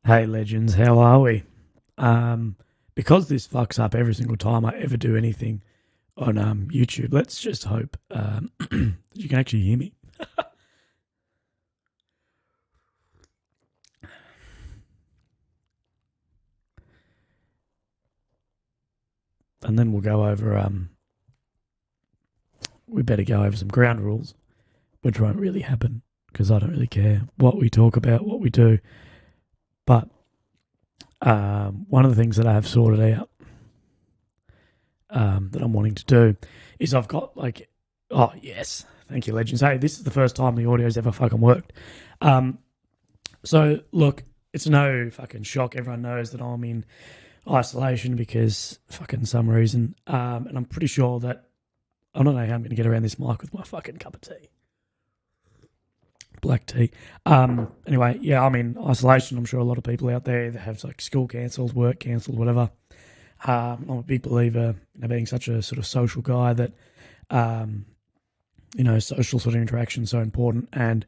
Hey legends, how are we? Because this fucks up every single time I ever do anything on YouTube, let's just hope that you can actually hear me. And then we'll go over, we better go over some ground rules, which won't really happen because I don't really care what we talk about, what we do. But one of the things that I have sorted out that I'm wanting to do is I've got oh yes, thank you, legends. Hey, this is the first time the audio's ever fucking worked. So look, it's no fucking shock. Everyone knows that I'm in isolation because fucking some reason, and I'm pretty sure that I don't know how I'm going to get around this mic with my fucking cup of tea. Black tea. Anyway, yeah, I'm in isolation. I'm sure a lot of people out there that have school cancelled, work cancelled, whatever. I'm a big believer in being such a sort of social guy that, social sort of interaction is so important. And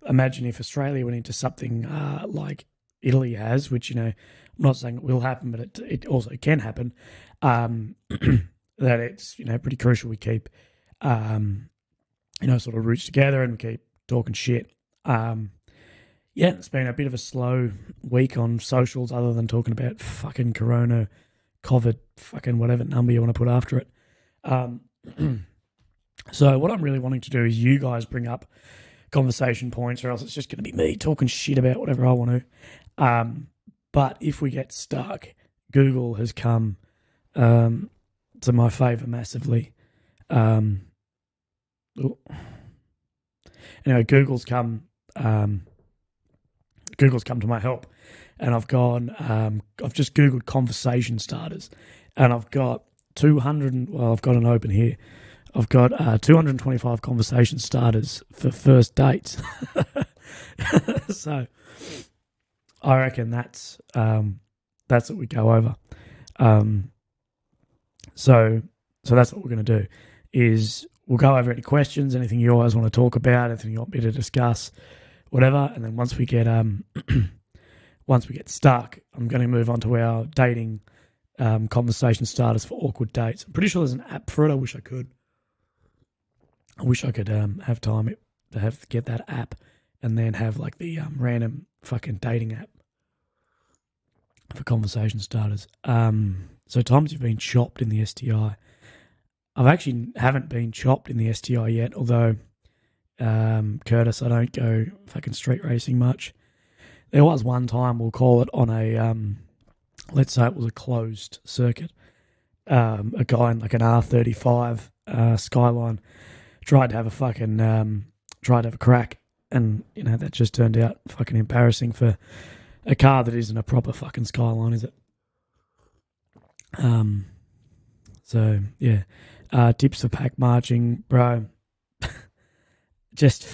imagine if Australia went into something like Italy has, which, I'm not saying it will happen, but it also can happen, that it's, pretty crucial we keep, sort of roots together and we keep talking shit. It's been a bit of a slow week on socials other than talking about fucking Corona, COVID, fucking whatever number you want to put after it. So what I'm really wanting to do is you guys bring up conversation points, or else it's just going to be me talking shit about whatever I want to. But if we get stuck, Google has come to my favour massively. Anyway, Google's come to my help, and I've just Googled conversation starters, and I've got 200. Well, I've got an open here. I've got 225 conversation starters for first dates. So I reckon that's what we go over. So that's what we're going to do is we'll go over any questions, anything you guys want to talk about, anything you want me to discuss, whatever. And then once we get stuck, I'm going to move on to our dating conversation starters for awkward dates. I'm pretty sure there's an app for it. I wish I could have time to get that app and then have the random fucking dating app for conversation starters. So times you've been chopped in the STI. I've actually haven't been chopped in the STI yet, although Curtis, I don't go fucking street racing much. There was one time, we'll call it, on a let's say it was a closed circuit. A guy in an R35 Skyline tried to have a crack, and that just turned out fucking embarrassing for a car that isn't a proper fucking Skyline, is it? So yeah, tips for pack marching, bro. Just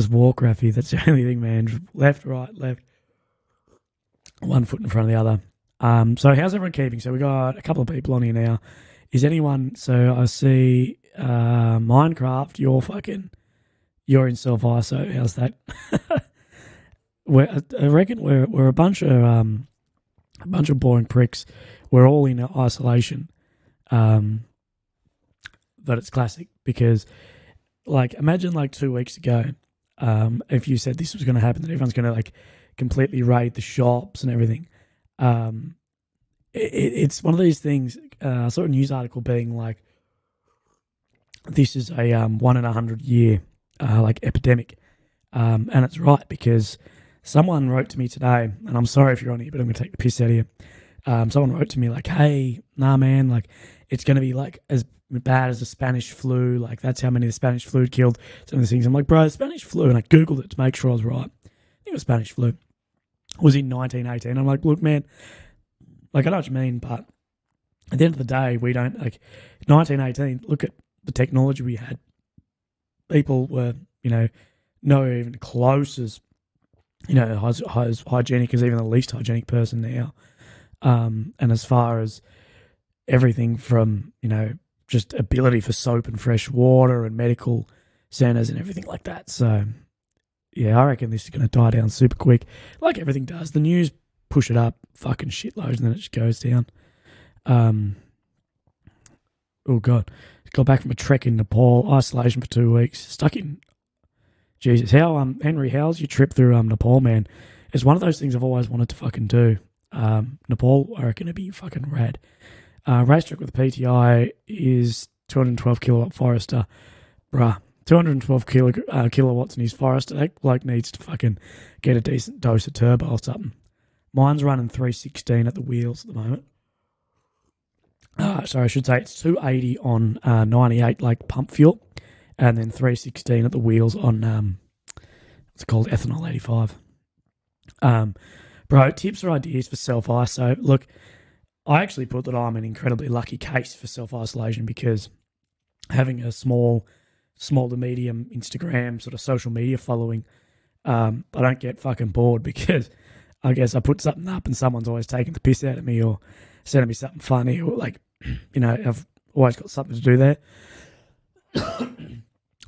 walk, Raffy. That's the only thing, man. Left, right, left. One foot in front of the other. So how's everyone keeping? So we got a couple of people on here now. Is anyone? So I see Minecraft. You're in self-iso. How's that? I reckon we're a bunch of boring pricks. We're all in isolation. But it's classic because, imagine 2 weeks ago, if you said this was going to happen, that everyone's going to completely raid the shops and everything. It's one of these things. I saw a news article being this is a 1 in 100 year epidemic, and it's right because someone wrote to me today, and I'm sorry if you're on here, but I'm going to take the piss out of you. Someone wrote to me hey, nah, man, it's going to be as bad as the Spanish flu. That's how many the Spanish flu killed. Some of these things. I'm bro, the Spanish flu, and I Googled it to make sure I was right. I think it was Spanish flu. It was in 1918. I'm look, man, I know what you mean, but at the end of the day, we don't, 1918, look at the technology we had. People were, not even close as, as hygienic as even the least hygienic person now. And as far as everything from, just ability for soap and fresh water and medical centres and everything like that. So yeah, I reckon this is going to die down super quick, like everything does. The news push it up fucking shitloads, and then it just goes down. Oh god, got back from a trek in Nepal, isolation for 2 weeks, stuck in. Jesus, how Henry, how's your trip through Nepal, man? It's one of those things I've always wanted to fucking do. Nepal, I reckon it'd be fucking rad. Racetrack with the PTI is 212 kilowatt Forester. Bruh, 212 kilowatts in his Forester. That bloke needs to fucking get a decent dose of turbo or something. Mine's running 316 at the wheels at the moment. Sorry, I should say it's 280 on 98 like pump fuel, and then 316 at the wheels on it's called ethanol 85. Bro, tips or ideas for self-ice. So look, I actually put that I'm an incredibly lucky case for self-isolation because having a small to medium Instagram sort of social media following, I don't get fucking bored because I guess I put something up and someone's always taking the piss out of me or sending me something funny or like, you know, I've always got something to do there.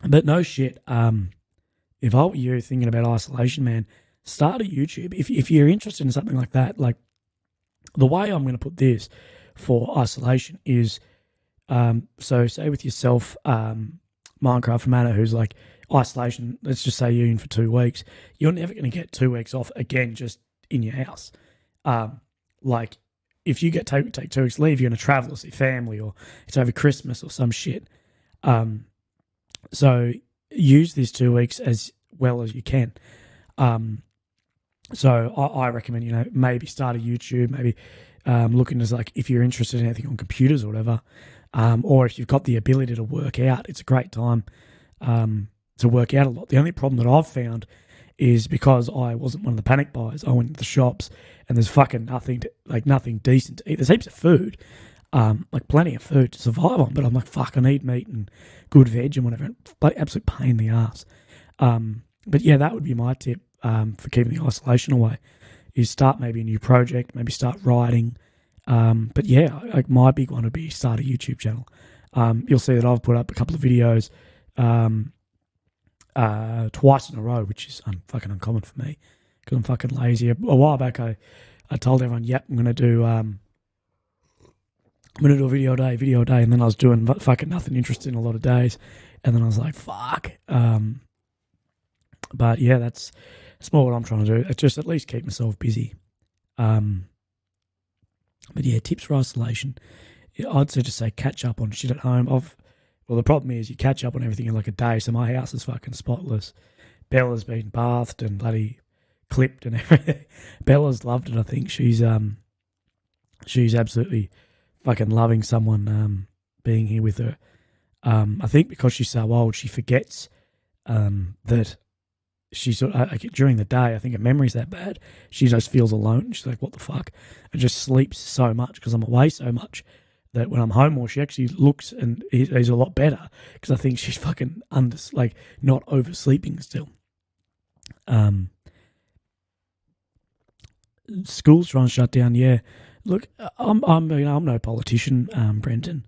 But no shit, if I were you thinking about isolation, man, start a YouTube. If you're interested in something like that, like the way I'm going to put this for isolation is, so say with yourself, Minecraft Manor, who's like isolation, let's just say you're in for 2 weeks, you're never going to get 2 weeks off again just in your house. Like if you take 2 weeks leave, you're going to travel or see family or it's over Christmas or some shit. So use these 2 weeks as well as you can. So I recommend, you know, maybe start a YouTube, maybe looking as like if you're interested in anything on computers or whatever, or if you've got the ability to work out, it's a great time to work out a lot. The only problem that I've found is because I wasn't one of the panic buyers, I went to the shops and there's fucking nothing decent to eat. There's heaps of food, like plenty of food to survive on, but I'm like, fuck, I need meat and good veg and whatever. Like absolute pain in the ass. But yeah, that would be my tip for keeping the isolation away, is start maybe a new project, maybe start writing. But yeah, like my big one would be start a YouTube channel. You'll see that I've put up a couple of videos twice in a row, which is fucking uncommon for me because I'm fucking lazy. A while back, I told everyone, yep, I'm gonna do a video a day, and then I was doing fucking nothing interesting a lot of days, and then I was like, fuck. But yeah, that's more what I'm trying to do. It's just at least keep myself busy. But yeah, tips for isolation. I'd say just say catch up on shit at home. Well, the problem is you catch up on everything in like a day. So my house is fucking spotless. Bella's been bathed and bloody clipped and everything. Bella's loved it. I think she's absolutely fucking loving someone being here with her. I think because she's so old, she forgets that she's during the day. I think her memory's that bad. She just feels alone. She's like, "What the fuck?" And just sleeps so much because I'm away so much that when I'm home more, she actually looks and is a lot better because I think she's fucking not oversleeping still. Schools trying to shut down. Yeah, look, I'm no politician, Brenton,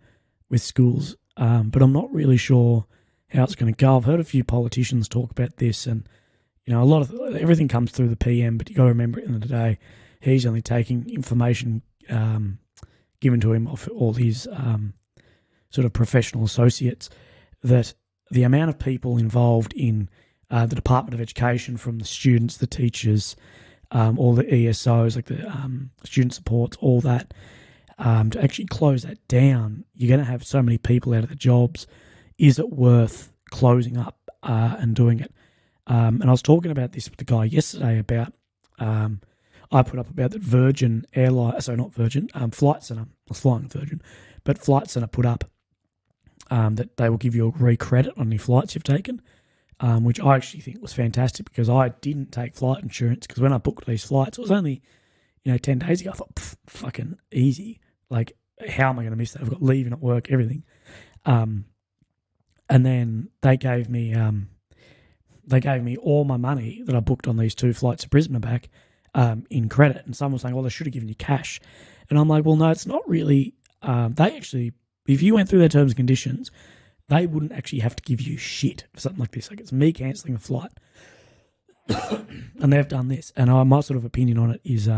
with schools, but I'm not really sure how it's going to go. I've heard a few politicians talk about this, and you know, a lot of everything comes through the PM, but you got to remember at the end of the day, he's only taking information given to him off all his sort of professional associates. That the amount of people involved in the Department of Education, from the students, the teachers, all the ESOs, like the student supports, all that, to actually close that down, you're going to have so many people out of the jobs. Is it worth closing up and doing it? And I was talking about this with the guy yesterday about, I put up about that Virgin Airline, sorry, not Virgin, Flight Centre, I was flying Virgin, but Flight Centre put up that they will give you a re-credit on any flights you've taken, which I actually think was fantastic because I didn't take flight insurance because when I booked these flights, it was only, 10 days ago. I thought, fucking easy. Like, how am I going to miss that? I've got leave at work, everything. And then they gave me all my money that I booked on these 2 flights to Brisbane and back in credit. And someone was saying, well, they should have given you cash. And I'm like, well, no, it's not really. They actually, if you went through their terms and conditions, they wouldn't actually have to give you shit for something like this. Like, it's me cancelling a flight. and they've done this. And my sort of opinion on it is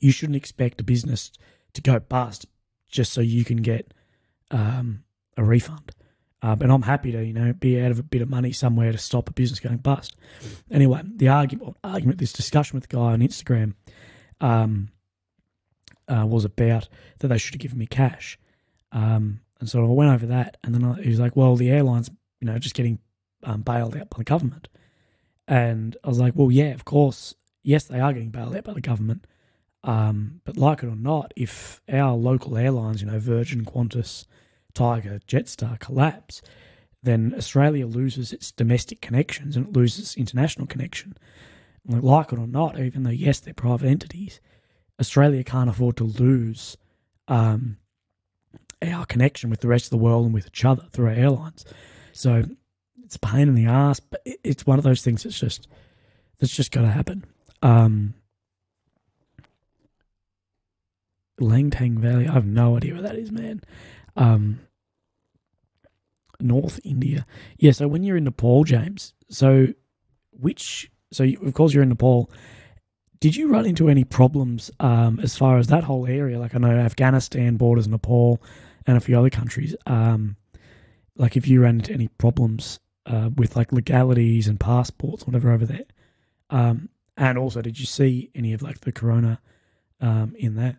you shouldn't expect a business to go bust just so you can get a refund. And I'm happy to, be out of a bit of money somewhere to stop a business going bust. Anyway, the argument, this discussion with the guy on Instagram was about that they should have given me cash. And so I went over that, and then he was like, well, the airline's, just getting bailed out by the government. And I was like, well, yeah, of course. Yes, they are getting bailed out by the government. But like it or not, if our local airlines, Virgin, Qantas, Tiger, Jetstar collapse, then Australia loses its domestic connections and it loses international connection. Like it or not, even though, yes, they're private entities, Australia can't afford to lose our connection with the rest of the world and with each other through our airlines. So it's a pain in the ass, but it's one of those things that's just got to happen. Langtang Valley, I have no idea where that is, man. North India. Yeah, so when you're in Nepal, James, of course you're in Nepal, did you run into any problems as far as that whole area? Like I know Afghanistan borders Nepal and a few other countries. Like if you ran into any problems with like legalities and passports, whatever over there. And also, did you see any of like the corona in there?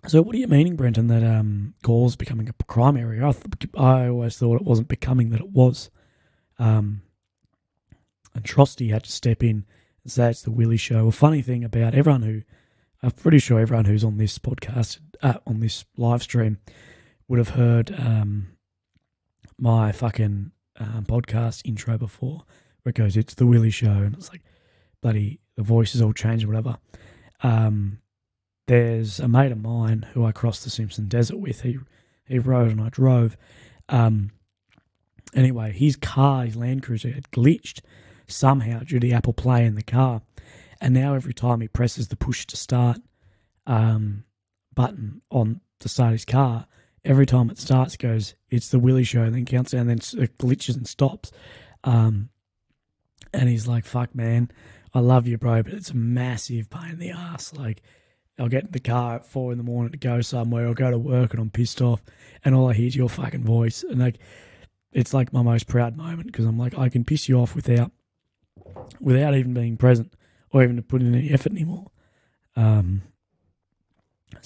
So what are you meaning, Brenton, that Gauls becoming a crime area? I always thought it wasn't becoming, that it was. And Trosty had to step in and say it's the Willy show. A funny thing about I'm pretty sure everyone who's on this podcast, on this live stream, would have heard my fucking podcast intro before, where it goes, it's the Willy show, and it's like, bloody, the voices all change or whatever. There's a mate of mine who I crossed the Simpson Desert with. He rode and I drove. Anyway, his Land Cruiser, had glitched somehow due to the Apple Play in the car. And now every time he presses the push to start button on to start his car, every time it starts, it goes, it's the Willy show, and then counts down, and then it glitches and stops. And he's like, fuck, man, I love you, bro, but it's a massive pain in the ass. Like, I'll get in the car at 4 a.m. to go somewhere, I'll go to work and I'm pissed off, and all I hear is your fucking voice. And like, it's like my most proud moment, because I'm like, I can piss you off without even being present or even to put in any effort anymore. So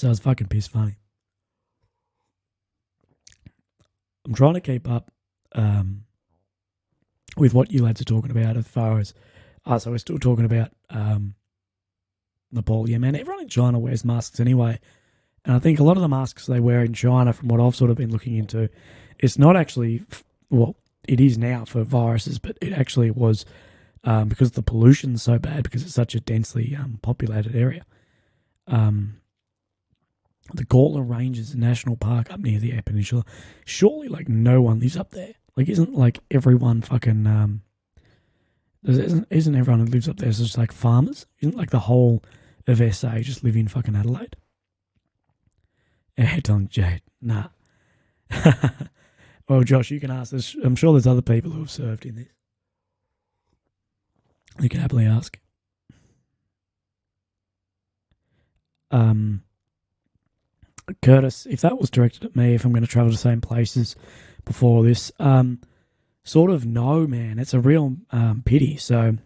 it's fucking piss funny. I'm trying to keep up with what you lads are talking about as far as, so we're still talking about Nepal. Yeah, man, everyone in China wears masks anyway. And I think a lot of the masks they wear in China, from what I've sort of been looking into, it's not actually, well, it is now for viruses, but it actually was because the pollution's so bad, because it's such a densely populated area. The Gawler Ranges National Park up near the Eyre Peninsula, surely like no one lives up there. Like, isn't like everyone fucking isn't everyone who lives up there just like farmers? Isn't like the whole of SA just live in fucking Adelaide? Don Jade, nah. Well, Josh, you can ask this. I'm sure there's other people who have served in this. You can happily ask. Curtis, if that was directed at me, if I'm going to travel to the same places before this, sort of no, man. It's a real pity. So,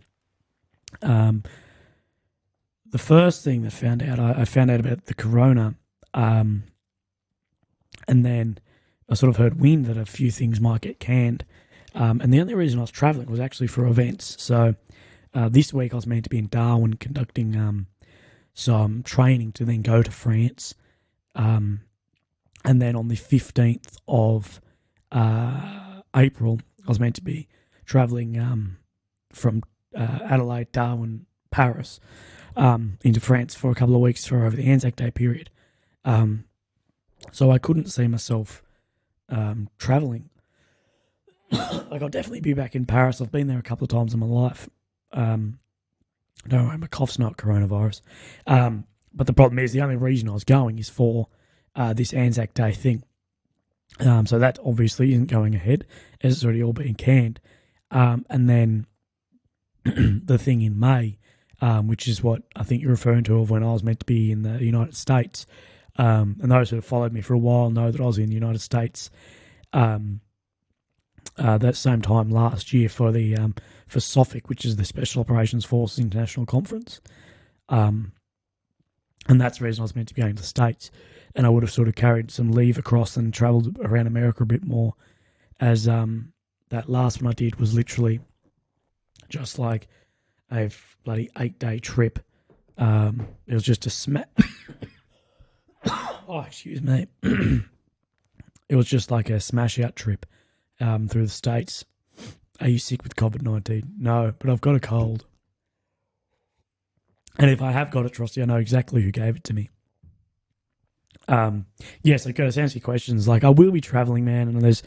the first thing that I found out about the corona, and then I sort of heard wind that a few things might get canned. And the only reason I was travelling was actually for events. So, this week I was meant to be in Darwin conducting some training to then go to France. And then on the 15th of April, I was meant to be travelling from Adelaide, Darwin, Paris, into France for a couple of weeks for over the Anzac Day period. So I couldn't see myself travelling. Like, I'll definitely be back in Paris. I've been there a couple of times in my life. Don't worry, my cough's not coronavirus. But the problem is, the only reason I was going is for this Anzac Day thing. So that obviously isn't going ahead, as it's already all been canned. And then the thing in May, which is what I think you're referring to of when I was meant to be in the United States. And those who have followed me for a while know that I was in the United States that same time last year for the for SOFIC, which is the Special Operations Forces International Conference. And that's the reason I was meant to be going to the States. And I would have sort of carried some leave across and travelled around America a bit more, as that last one I did was literally just like a bloody 8-day trip. It was just a oh, excuse me. It was just like a smash-out trip through the States. Are you sick with COVID-19? No, but I've got a cold. And if I have got it, Trusty, I know exactly who gave it to me. Yes, to answer your questions, like I will be travelling, man, and there's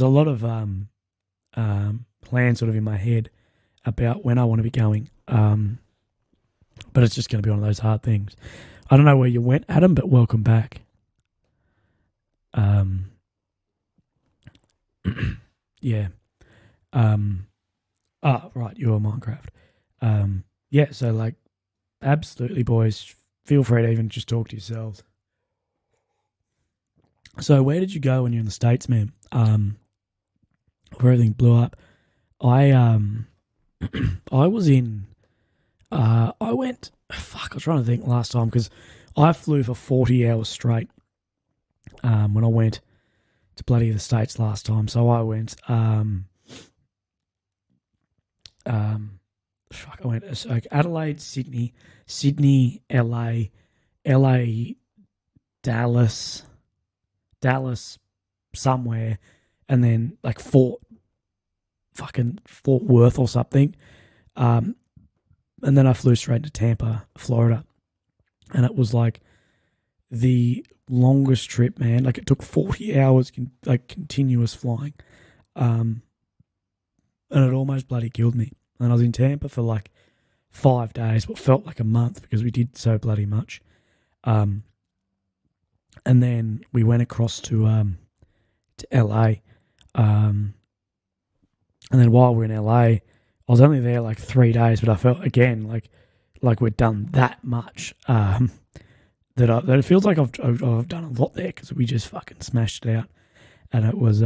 a lot of plans sort of in my head about when I want to be going. But it's just going to be one of those hard things. I don't know where you went, Adam, but welcome back. Yeah. Right, you're Minecraft. Yeah, so like, absolutely, boys, feel free to even just talk to yourselves. So where did you go when you're in the States, man? Where everything blew up? I was in, I went, I was trying to think last time, because I flew for 40 hours straight when I went to bloody the States last time. So I went, I went Adelaide, Sydney, LA, Dallas, somewhere, and then like Fort Worth or something. And then I flew straight to Tampa, Florida. And it was like the longest trip, man. Like it took 40 hours, continuous flying. And it almost bloody killed me. And I was in Tampa for like 5 days, what felt like a month because we did so bloody much. And then we went across to LA. And then while we were in LA, I was only there like 3 days, but I felt again like we'd done that much. That it feels like I've done a lot there because we just fucking smashed it out, and it was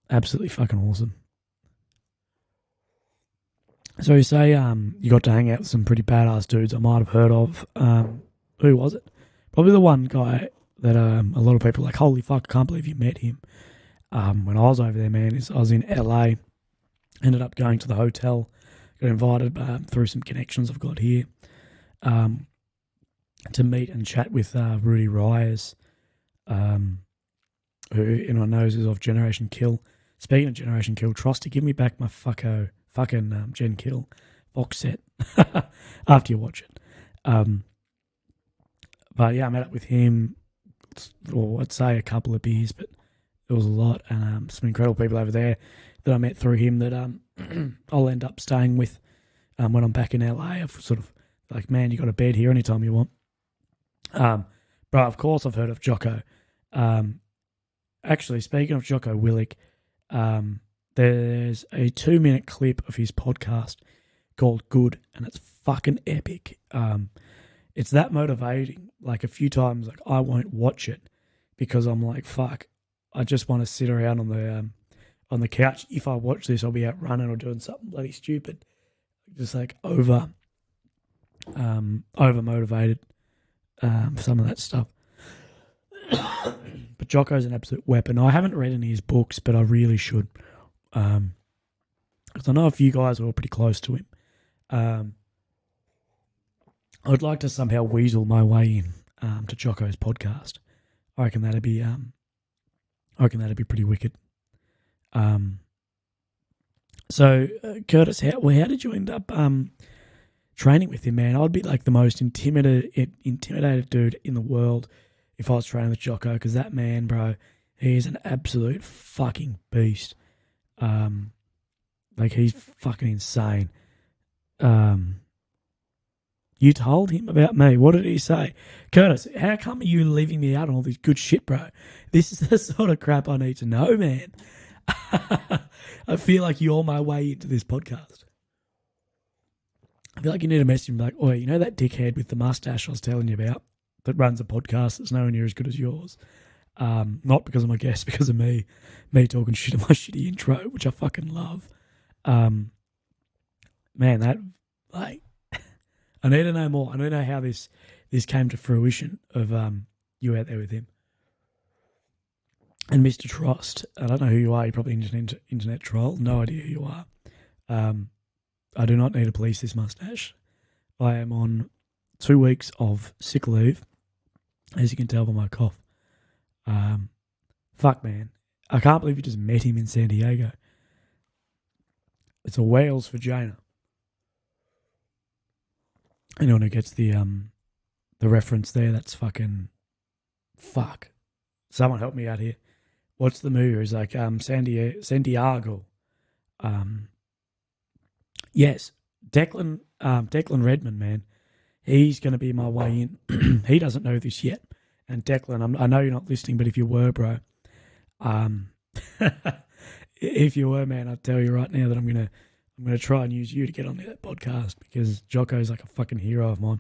absolutely fucking awesome. So you say you got to hang out with some pretty badass dudes I might have heard of. Who was it? Probably the one guy that a lot of people are like, holy fuck, I can't believe you met him. When I was over there, man, I was in LA, ended up going to the hotel, got invited through some connections I've got here to meet and chat with Rudy Ryers, who anyone knows is of Generation Kill. Speaking of Generation Kill, Trusty, give me back my fucking Gen Kill box set after you watch it. But yeah, I met up with him, or I'd say a couple of beers, but it was a lot, and some incredible people over there that I met through him that I'll end up staying with when I'm back in LA. I've sort of like, man, you got a bed here anytime you want. But of course I've heard of Jocko. Actually, speaking of Jocko Willink, there's a 2-minute clip of his podcast called Good, and it's fucking epic. It's that motivating. Like a few times, like I won't watch it because I'm like, fuck, I just want to sit around on the couch. If I watch this, I'll be out running or doing something bloody stupid. Just like over motivated for some of that stuff. But Jocko's an absolute weapon. I haven't read any of his books, but I really should. Because I know a few guys who are pretty close to him. I'd like to somehow weasel my way in to Jocko's podcast. I reckon that'd be pretty wicked. So Curtis, how did you end up training with him, man? I'd be like the most intimidated dude in the world if I was training with Jocko, because that man, bro, he is an absolute fucking beast. Like he's fucking insane. You told him about me. What did he say? Curtis, how come are you leaving me out on all this good shit, bro? This is the sort of crap I need to know, man. I feel like you're my way into this podcast. I feel like you need to message him like, oh, you know that dickhead with the mustache I was telling you about that runs a podcast that's nowhere near as good as yours? Not because of my guest, because of me talking shit in my shitty intro, which I fucking love. Man, that, like, I need to know more. I need to know how this came to fruition of you out there with him. And Mr. Trost, I don't know who you are. You're probably an internet troll. No idea who you are. I do not need to police this mustache. I am on 2 weeks of sick leave, as you can tell by my cough. Fuck, man. I can't believe you just met him in San Diego. It's a whale's vagina. Anyone who gets the reference there, that's fucking fuck. Someone help me out here. What's the movie? It's like San Diego. Yes, Declan Redmond, man. He's going to be my way in. He doesn't know this yet. And Declan, I know you're not listening, but if you were, bro, if you were, man, I'd tell you right now that I'm gonna try and use you to get on that podcast because Jocko's like a fucking hero of mine.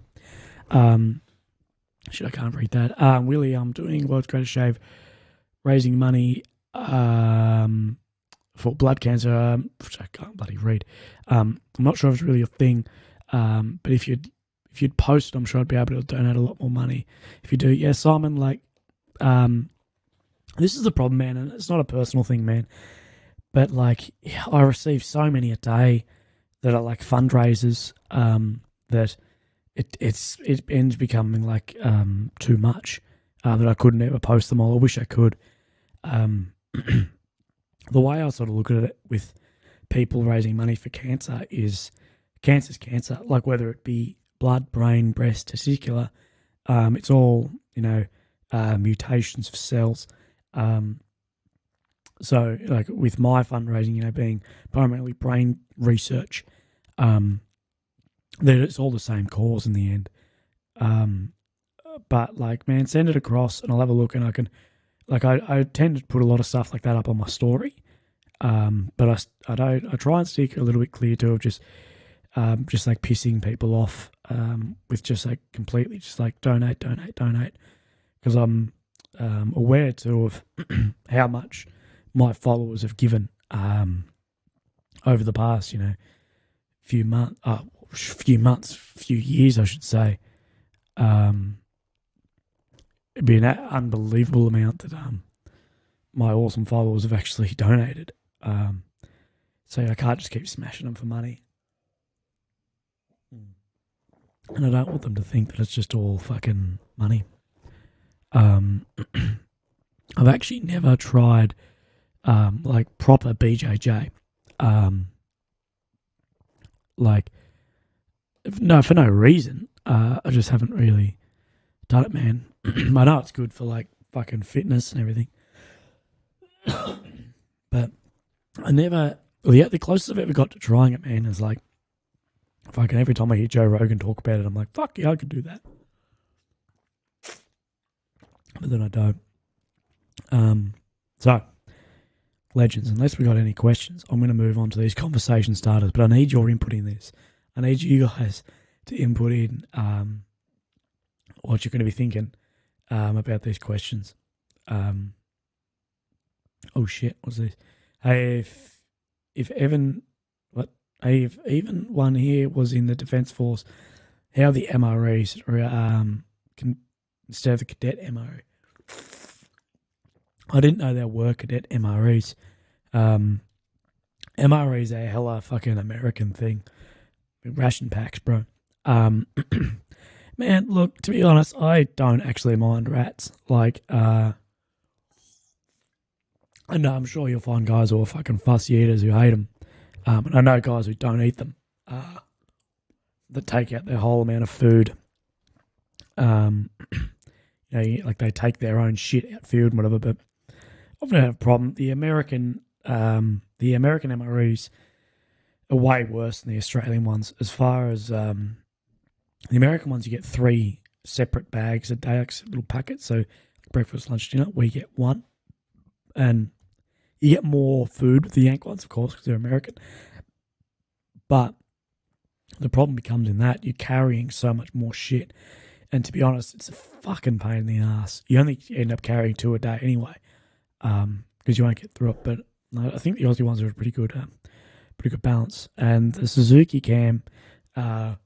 Shit, I can't read that. Willy, I'm doing World's Greatest Shave, raising money for blood cancer, which I can't bloody read. I'm not sure if it's really a thing, but if you'd post, I'm sure I'd be able to donate a lot more money. If you do, yeah, Simon, like, this is the problem, man, and it's not a personal thing, man, but, like, I receive so many a day that are, like, fundraisers, that it ends becoming, like, too much, that I couldn't ever post them all. I wish I could. The way I sort of look at it with people raising money for cancer is cancer's cancer, like whether it be blood, brain, breast, testicular, it's all, mutations of cells. So, like, with my fundraising, being primarily brain research, that it's all the same cause in the end. But, like, man, send it across and I'll have a look and I can, like, I tend to put a lot of stuff like that up on my story. But I try and stick a little bit clear to of just like pissing people off, with just like completely just like donate. Because I'm aware too of how much my followers have given over the past, few years, I should say. It'd be an unbelievable amount that my awesome followers have actually donated. So I can't just keep smashing them for money. And I don't want them to think that it's just all fucking money. I've actually never tried like proper BJJ. For no reason. I just haven't really done it, man. I know it's good for like fucking fitness and everything. But I never, the closest I've ever got to trying it, man, is like, fucking every time I hear Joe Rogan talk about it, I'm like, fuck yeah, I could do that. But then I don't. So, legends, unless we got any questions, I'm going to move on to these conversation starters, but I need your input in this. I need you guys to input in what you're going to be thinking about these questions. Oh shit, what's this? Hey, if Evan one here was in the Defence Force, how the MREs can instead of the cadet MRE. I didn't know there were cadet MREs. MREs are a hella fucking American thing. Ration packs, bro. Man, look, to be honest, I don't actually mind rats. Like, I know I'm sure you'll find guys who are fucking fussy eaters who hate them. And I know guys who don't eat them, that take out their whole amount of food. Like they take their own shit out food and whatever, but I've never had a problem. The American MREs are way worse than the Australian ones. As far as the American ones, you get 3 separate bags a day, like little packets. So breakfast, lunch, dinner. We get 1, and you get more food with the Yank ones, of course, because they're American. But The problem becomes in that you're carrying so much more shit. And to be honest, it's a fucking pain in the ass. You only end up carrying 2 a day anyway, because you won't get through it. But I think the Aussie ones are a pretty good balance. And the Suzuki Cam, the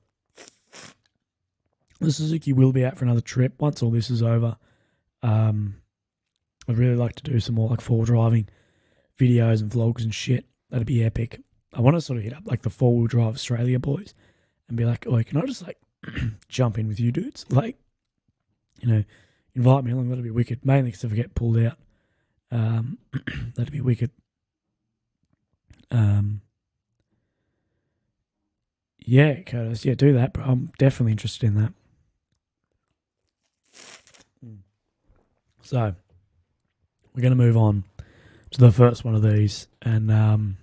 Suzuki will be out for another trip once all this is over. I'd really like to do some more like 4-wheel-driving videos and vlogs and shit. That'd be epic. I want to sort of hit up like the 4-wheel drive Australia boys and be like, oh, can I just like jump in with you dudes? Like, invite me along. That'd be wicked. Mainly because if I get pulled out, that'd be wicked. Yeah, Curtis. Yeah, do that, bro. I'm definitely interested in that. So, we're going to move on to the first one of these. And I'm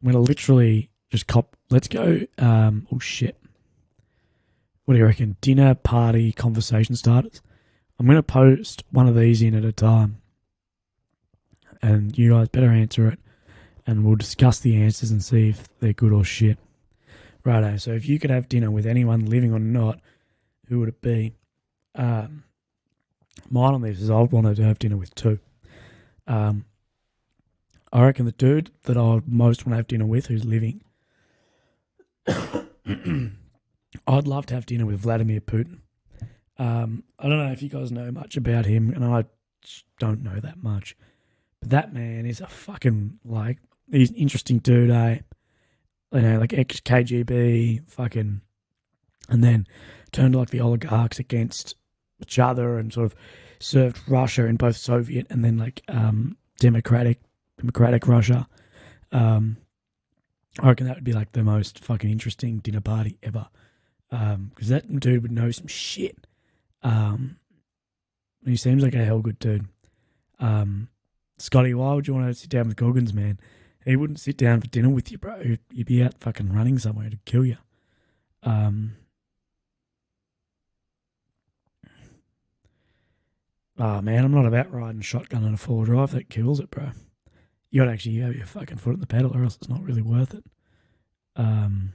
going to literally just let's go. Oh, shit. What do you reckon? Dinner, party, conversation starters. I'm going to post one of these in at a time. And you guys better answer it. And we'll discuss the answers and see if they're good or shit. Righto, so if you could have dinner with anyone living or not, who would it be? Mine on this is I would want to have dinner with 2. I reckon the dude that I would most want to have dinner with who's living, I'd love to have dinner with Vladimir Putin. I don't know if you guys know much about him, and I don't know that much. But that man is a fucking, like, he's an interesting dude, eh? Like ex-KGB, fucking, and then turned like the oligarchs against each other and sort of served Russia in both Soviet and then like democratic Russia. I reckon that would be like the most fucking interesting dinner party ever. Because that dude would know some shit. He seems like a hell good dude. Scotty, why would you want to sit down with Goggins, man? He wouldn't sit down for dinner with you, bro. You'd be out fucking running somewhere to kill you. Oh, man, I'm not about riding shotgun on a 4-wheel drive. That kills it, bro. You got to actually have your fucking foot on the pedal or else it's not really worth it. The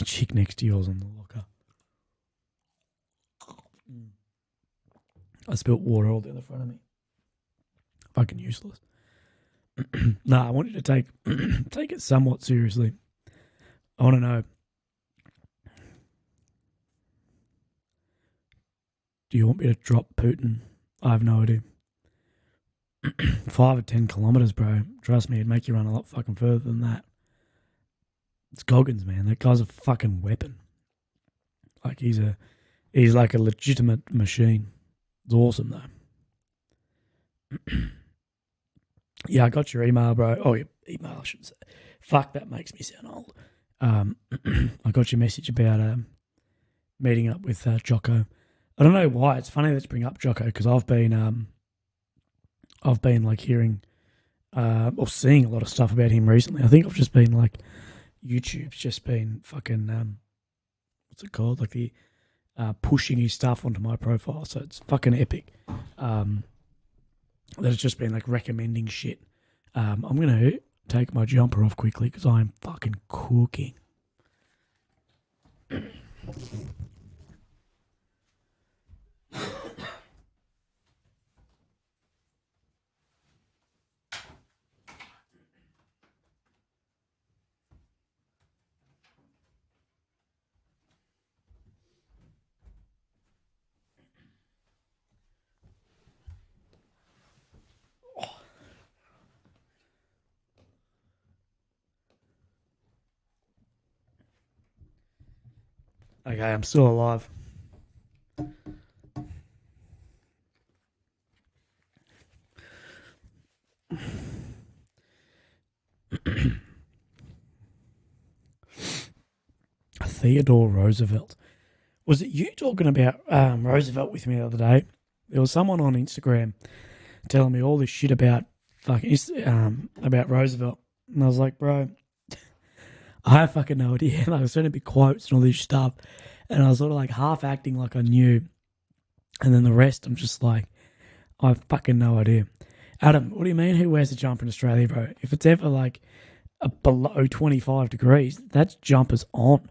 chick next to yours on the locker. I spilt water all down the front of me. Fucking useless. Nah, I want you to take it somewhat seriously. I want to know, do you want me to drop Putin? I have no idea. 5 or 10 kilometers, bro. Trust me, it'd make you run a lot fucking further than that. It's Goggins, man. That guy's a fucking weapon. Like, he's like a legitimate machine. It's awesome, though. Yeah, I got your email, bro. Oh, your email, I should say. Fuck, that makes me sound old. I got your message about meeting up with Jocko. I don't know why. It's funny let's bring up Jocko because I've been like hearing or seeing a lot of stuff about him recently. I think I've just been like YouTube's just been fucking what's it called? Like the pushing his stuff onto my profile. So it's fucking epic. That it's just been like recommending shit. I'm gonna take my jumper off quickly because I'm fucking cooking. Okay, I'm still alive. Theodore Roosevelt. Was it you talking about Roosevelt with me the other day? There was someone on Instagram telling me all this shit about about Roosevelt, and I was like, bro, I have fucking no idea. Like, I was trying to be quotes and all this stuff, and I was sort of like half acting like I knew, and then the rest I'm just like, I have fucking no idea. Adam, what do you mean? Who wears a jumper in Australia, bro? If it's ever like below 25 degrees. That's jumpers on.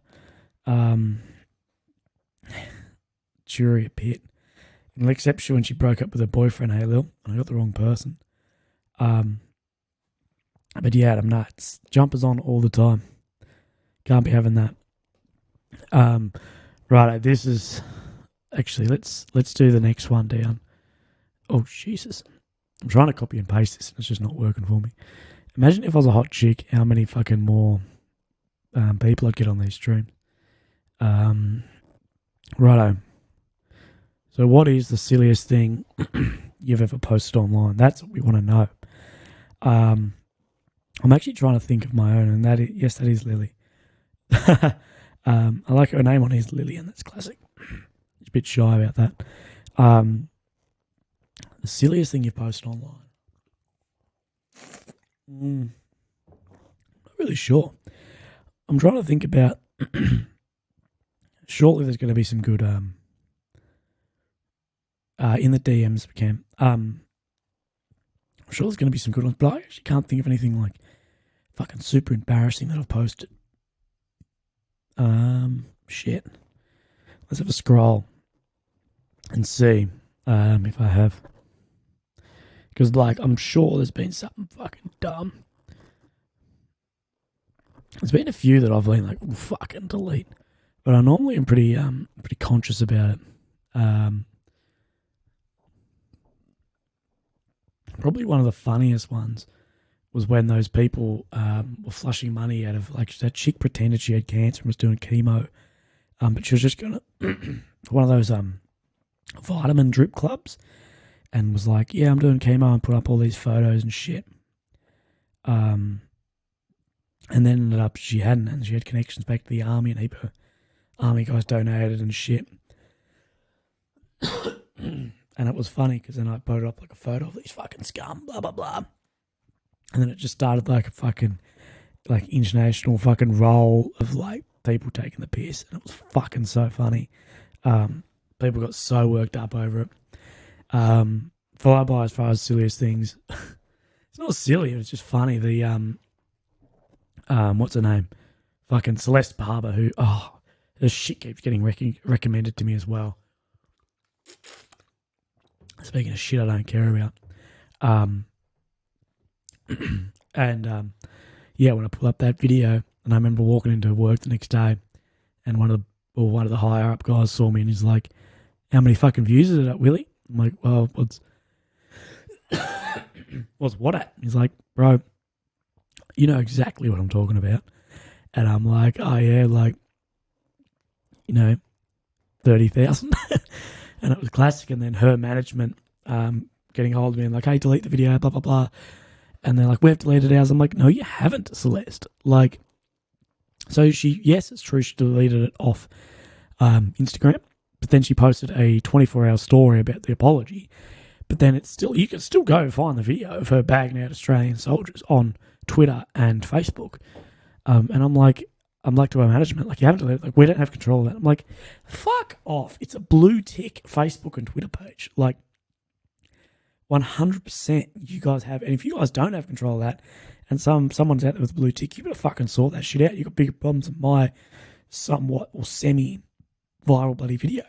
Jury a bit. Except when she broke up with her boyfriend, hey Lil, and I got the wrong person. But yeah, I'm nuts. Jumpers on all the time. Can't be having that. Right, this is actually let's do the next one down. Oh Jesus. I'm trying to copy and paste this and it's just not working for me. Imagine if I was a hot chick, how many fucking more people I'd get on these streams. Righto. So what is the silliest thing you've ever posted online? That's what we want to know. I'm actually trying to think of my own, and that is Lily. I like her name on his Lillian. That's classic. She's a bit shy about that. The silliest thing you've posted online. Not really sure. I'm trying to think about. Shortly, there's going to be some good in the DMs, Cam. I'm sure there's going to be some good ones, but I actually can't think of anything like fucking super embarrassing that I've posted. Shit. Let's have a scroll and see if I have. Because, like, I'm sure there's been something fucking dumb. There's been a few that I've been like, fucking delete. But I normally am pretty conscious about it. Probably one of the funniest ones was when those people were flushing money out of, like, that chick pretended she had cancer and was doing chemo. But she was just going to one of those vitamin drip clubs and was like, yeah, I'm doing chemo, and put up all these photos and shit. And then ended up she hadn't, and she had connections back to the army, and a heap of army guys donated and shit. And it was funny because then I put up like a photo of these fucking scum, blah, blah, blah. And then it just started like a fucking, like, international fucking roll of, like, people taking the piss. And it was fucking so funny. People got so worked up over it. Followed by, as far as silliest things, it's not silly, it's just funny. The, what's her name? Fucking Celeste Barber, who, her shit keeps getting recommended to me as well. Speaking of shit I don't care about. Yeah, when I pulled up that video, and I remember walking into work the next day, and one of the higher up guys saw me, and he's like, how many fucking views is it at, Willy? I'm like, well, what's what at? He's like, bro, you know exactly what I'm talking about. And I'm like, oh yeah, like, 30,000. And it was classic. And then her management getting hold of me and like, hey, delete the video, blah, blah, blah. And they're like, we've deleted ours. I'm like, no, you haven't, Celeste. Like, so yes, it's true, she deleted it off Instagram, but then she posted a 24-hour story about the apology. But then you can still go find the video of her bagging out Australian soldiers on Twitter and Facebook. And I'm like to our management, like, you haven't deleted, like, we don't have control of that. I'm like, fuck off. It's a blue tick Facebook and Twitter page. Like, 100% you guys have, and if you guys don't have control of that, and someone's out there with a blue tick, you better fucking sort that shit out. You got bigger problems than my somewhat or semi-viral bloody video.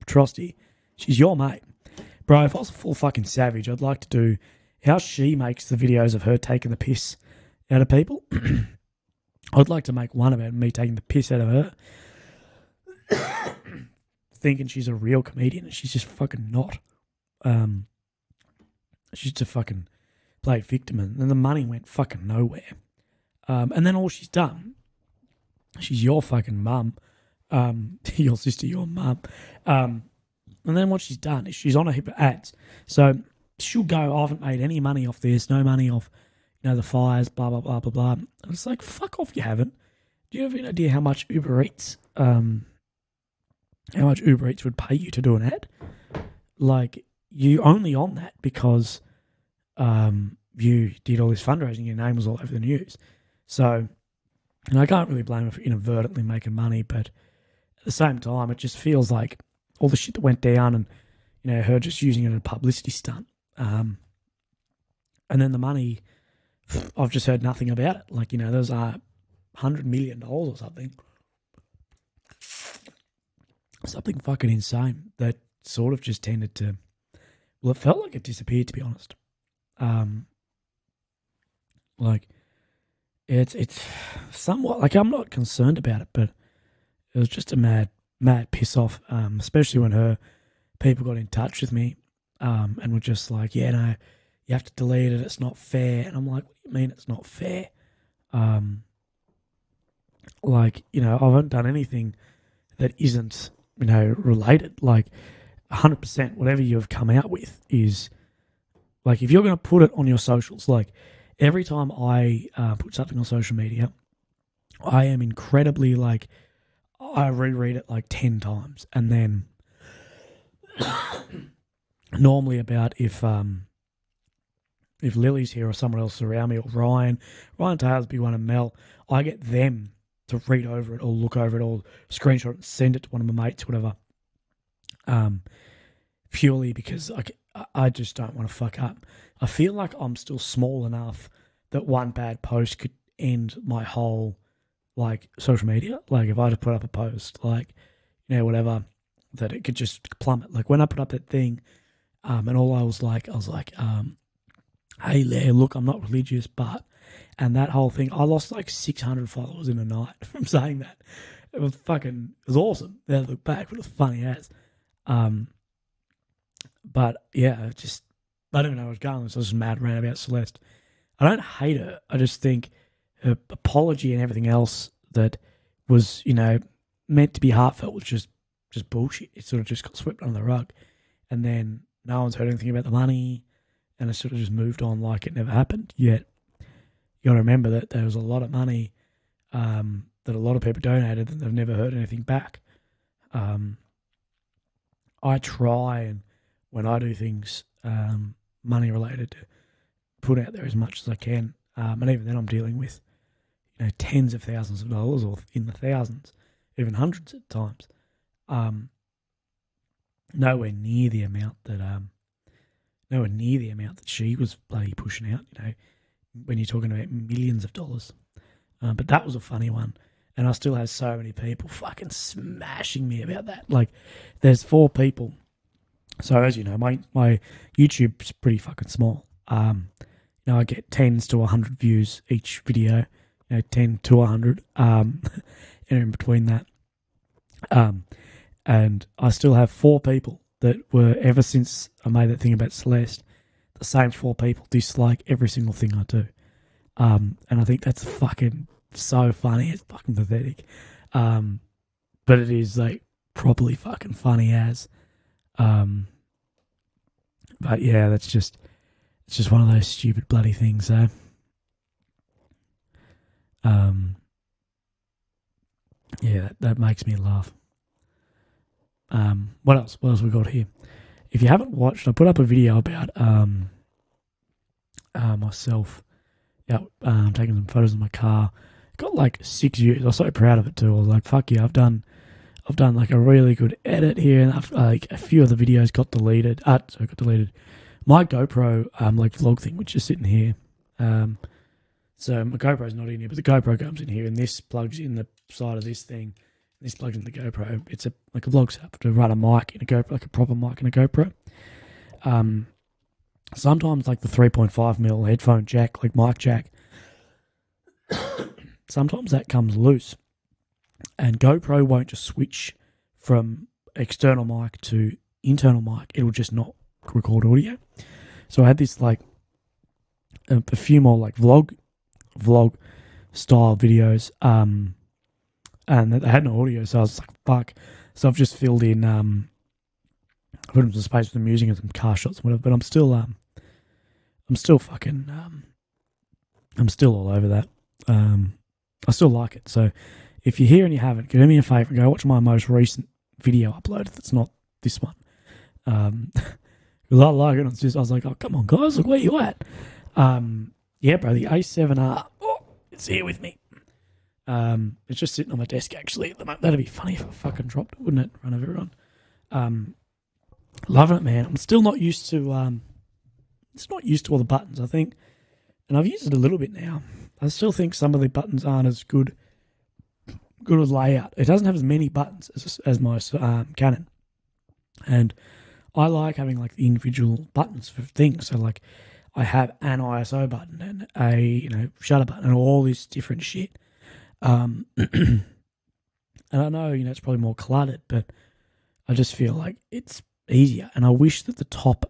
Trusty, she's your mate. Bro, if I was a full fucking savage, I'd like to do how she makes the videos of her taking the piss out of people. I'd like to make one about me taking the piss out of her. Thinking she's a real comedian, and she's just fucking not. She's just a fucking played victim, and then the money went fucking nowhere. And then all she's done, she's your fucking mum, your sister, your mum. And then what she's done is she's on a heap of ads. So she'll go, I haven't made any money off this, no money off, the fires, blah, blah, blah, blah, blah. And it's like, fuck off, you haven't. Do you have any idea how much Uber Eats would pay you to do an ad? Like, you only on that because you did all this fundraising, your name was all over the news. So, and I can't really blame her for inadvertently making money, but at the same time, it just feels like all the shit that went down and, her just using it as a publicity stunt. And then the money, I've just heard nothing about it. Like, you know, there's $100 million or something. Something fucking insane that sort of just tended to, well, it felt like it disappeared, to be honest. Like, it's somewhat, like, I'm not concerned about it, but it was just a mad piss off, especially when her people got in touch with me and were just like, yeah, no, you have to delete it, it's not fair. And I'm like, what do you mean it's not fair? Like, you know, I haven't done anything that isn't, you know, related. Like, 100% whatever you've come out with is, like, if you're going to put it on your socials, like, every time I put something on social media, I am incredibly, like, I reread it like 10 times. And then normally about if Lily's here or someone else around me, or Ryan Taylor's big one, and Mel, I get them to read over it or look over it or screenshot it and send it to one of my mates, whatever. Purely because I just don't want to fuck up. I feel like I'm still small enough that one bad post could end my whole, like, social media. Like, if I just put up a post, like, you know, whatever, that it could just plummet. Like, when I put up that thing, and all I was like, hey, Leah, look, I'm not religious, but, and that whole thing, I lost like 600 followers in a night from saying that. It was awesome. Then I look back, but it was funny as. But yeah, just, I don't even know where I was going. I was just mad rant about Celeste. I don't hate her. I just think her apology and everything else that was, you know, meant to be heartfelt was just bullshit. It sort of just got swept under the rug. And then no one's heard anything about the money, and it sort of just moved on like it never happened. Yet, you got to remember that there was a lot of money that a lot of people donated and they've never heard anything back. I try, and when I do things money related, to put out there as much as I can. And even then I'm dealing with, you know, tens of thousands of dollars, or in the thousands, even hundreds at times. Nowhere near the amount that she was bloody pushing out, you know, when you're talking about millions of dollars. But that was a funny one. And I still have so many people fucking smashing me about that. Like, there's 4 people. So as you know, my YouTube's pretty fucking small. You know, I get 10s to 100 views each video, you know, 10 to 100, and in between that. And I still have 4 people that were, ever since I made that thing about Celeste, the same 4 people dislike every single thing I do. And I think that's fucking so funny. It's fucking pathetic. But it is, like, properly fucking funny as. But yeah, it's just one of those stupid bloody things, eh? Yeah, that makes me laugh. What else we got here? If you haven't watched, I put up a video about myself taking some photos of my car. Got like 6 views. I was so proud of it too. I was like, fuck yeah, I've done like a really good edit here, and like a few of the videos got deleted. My GoPro like vlog thing, which is sitting here. So my GoPro's not in here, but the GoPro comes in here, and this plugs in the side of this thing. This plugs into the GoPro. It's like a vlog setup to run a mic in a GoPro, like a proper mic in a GoPro. Sometimes like the 3.5mm headphone jack, like mic jack, sometimes that comes loose, and GoPro won't just switch from external mic to internal mic. It'll just not record audio. So I had this like a few more like vlog style videos, and they had no audio, so I was like, fuck. So I've just filled in, put them some space with the music and some car shots and whatever, but I'm still all over that. I still like it. So if you're here and you haven't, do me a favour and go watch my most recent video upload that's not this one. Because I like it. I was like, oh, come on, guys, look where you at. Yeah, bro, the A7R, it's here with me. It's just sitting on my desk, actually, at the moment. That'd be funny if I fucking dropped it, wouldn't it, in front of everyone? Loving it, man. I'm still not used to just not used to all the buttons. I think, and I've used it a little bit now. I still think some of the buttons aren't as good with layout. It doesn't have as many buttons as my Canon, and I like having like the individual buttons for things. So like, I have an ISO button and a shutter button and all this different shit. And I know it's probably more cluttered, but I just feel like it's easier. And I wish that the top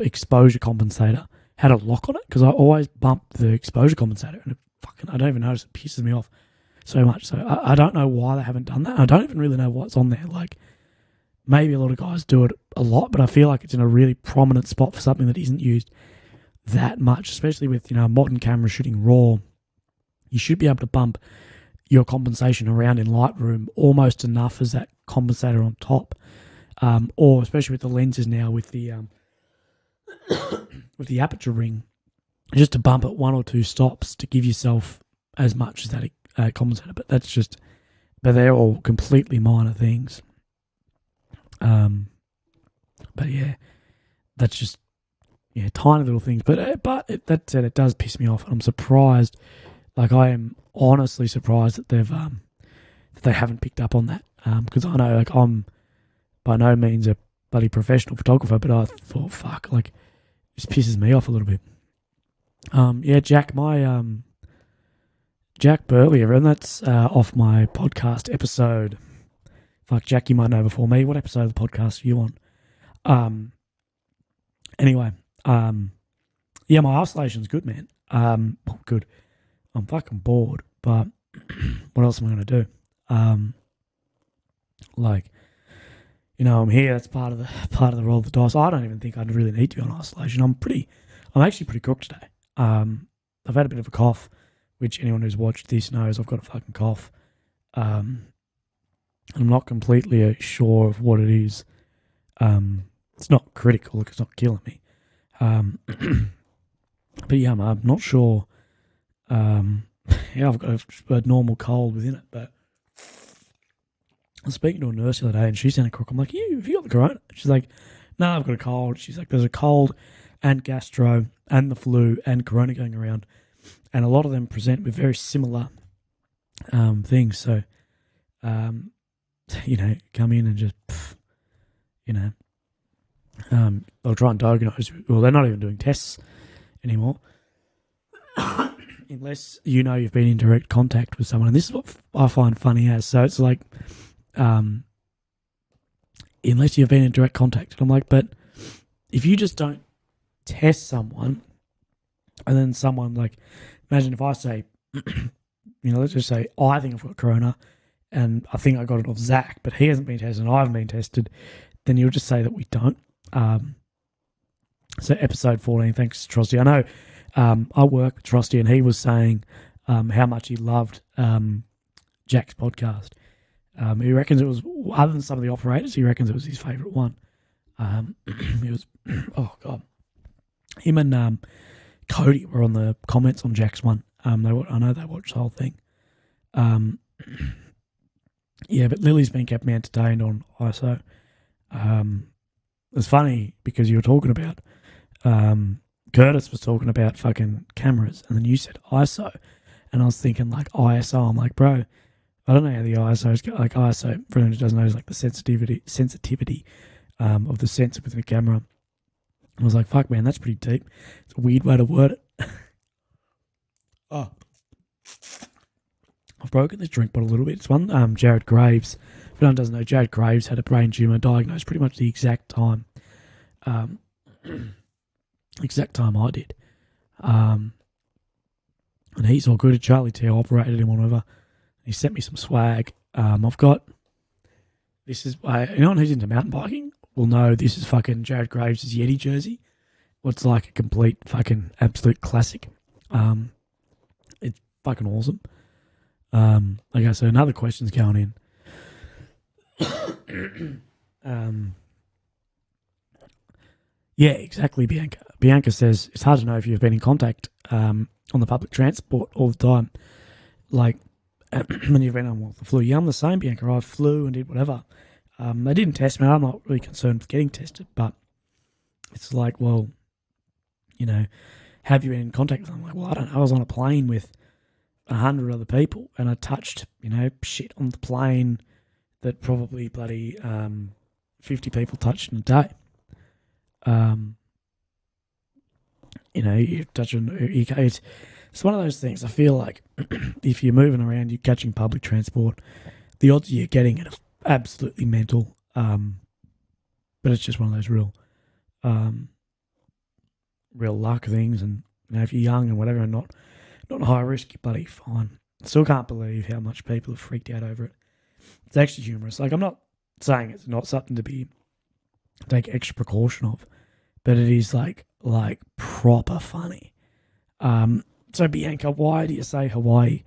exposure compensator had a lock on it, because I always bump the exposure compensator and I don't even notice. It pisses me off so much. So I don't know why they haven't done that. I don't even really know what's on there. Like, maybe a lot of guys do it a lot, but I feel like it's in a really prominent spot for something that isn't used that much, especially with modern cameras shooting RAW. You should be able to bump your compensation around in Lightroom almost enough as that compensator on top, or especially with the lenses now with the with the aperture ring, just to bump it 1 or 2 stops to give yourself as much as that compensator. But they're all completely minor things. But yeah, that's just tiny little things. But that said, it does piss me off, and I'm surprised. Like, I am honestly surprised that they haven't picked up on that. Because I know, like, I'm by no means a bloody professional photographer, but I thought, fuck, like, it just pisses me off a little bit. Jack, Jack Burley, everyone, that's off my podcast episode. Fuck, Jack, you might know before me. What episode of the podcast are you on? Anyway, my isolation's good, man. Good. I'm fucking bored, but what else am I going to do? I'm here. That's part of the roll of the dice. I don't even think I'd really need to be on isolation. I'm actually pretty cooked today. I've had a bit of a cough, which anyone who's watched this knows I've got a fucking cough. I'm not completely sure of what it is. It's not critical, it's not killing me. But yeah, I'm not sure. I've got a normal cold within it, but I was speaking to a nurse the other day and she sounded crook. I'm like, have you got the corona? She's like, no, I've got a cold. She's like, there's a cold and gastro and the flu and corona going around, and a lot of them present with very similar things. So, come in and just, they'll try and diagnose. Well, they're not even doing tests anymore. Unless you've been in direct contact with someone. And this is what I find funny as. So it's like, unless you've been in direct contact. And I'm like, but if you just don't test someone, and then someone, like, imagine if I say, let's just say I think I've got corona, and I think I got it off Zach, but he hasn't been tested and I haven't been tested, then you'll just say that we don't. So episode 14, thanks, Trosty. I know I work with Trosty, and he was saying how much he loved Jack's podcast. He reckons it was, other than some of the operators, he reckons it was his favourite one. It was, oh God. Him and Cody were on the comments on Jack's one. I know they watched the whole thing. But Lily's been kept me entertained on ISO. It's funny because you were talking about, Curtis was talking about fucking cameras, and then you said ISO, and I was thinking like ISO. I'm like, bro, I don't know how the ISO's go. Like, ISO, for anyone who doesn't know, is like the sensitivity of the sensor within the camera. I was like, fuck, man, that's pretty deep. It's a weird way to word it. Oh. I've broken this drink bottle a little bit. It's one Jared Graves. If anyone doesn't know, Jared Graves had a brain tumour, diagnosed pretty much the exact time. Exact time I did. And he's all good. Charlie T operated him, whatever. He sent me some swag. I've got, this is, anyone who's into mountain biking will know this is fucking Jared Graves' Yeti jersey. What's like a complete fucking absolute classic. It's fucking awesome. Okay, so another question's going in. Yeah, exactly, Bianca. Bianca says, it's hard to know if you've been in contact on the public transport all the time. Like, when you've been on the flu. Yeah, I'm the same, Bianca. I flew and did whatever. They didn't test me. I'm not really concerned with getting tested, but it's like, well, have you been in contact with them? I'm like, well, I don't know. I was on a plane with 100 other people, and I touched, shit on the plane that probably bloody 50 people touched in a day. You touch on it's one of those things. I feel like if you're moving around, you're catching public transport, the odds you're getting it are absolutely mental. But it's just one of those real luck things. And if you're young and whatever, and not high risk, you're bloody fine. I still can't believe how much people have freaked out over it. It's actually humorous. Like, I'm not saying it's not something to take extra precaution of, but it is like proper funny. So Bianca, why do you say Hawaii?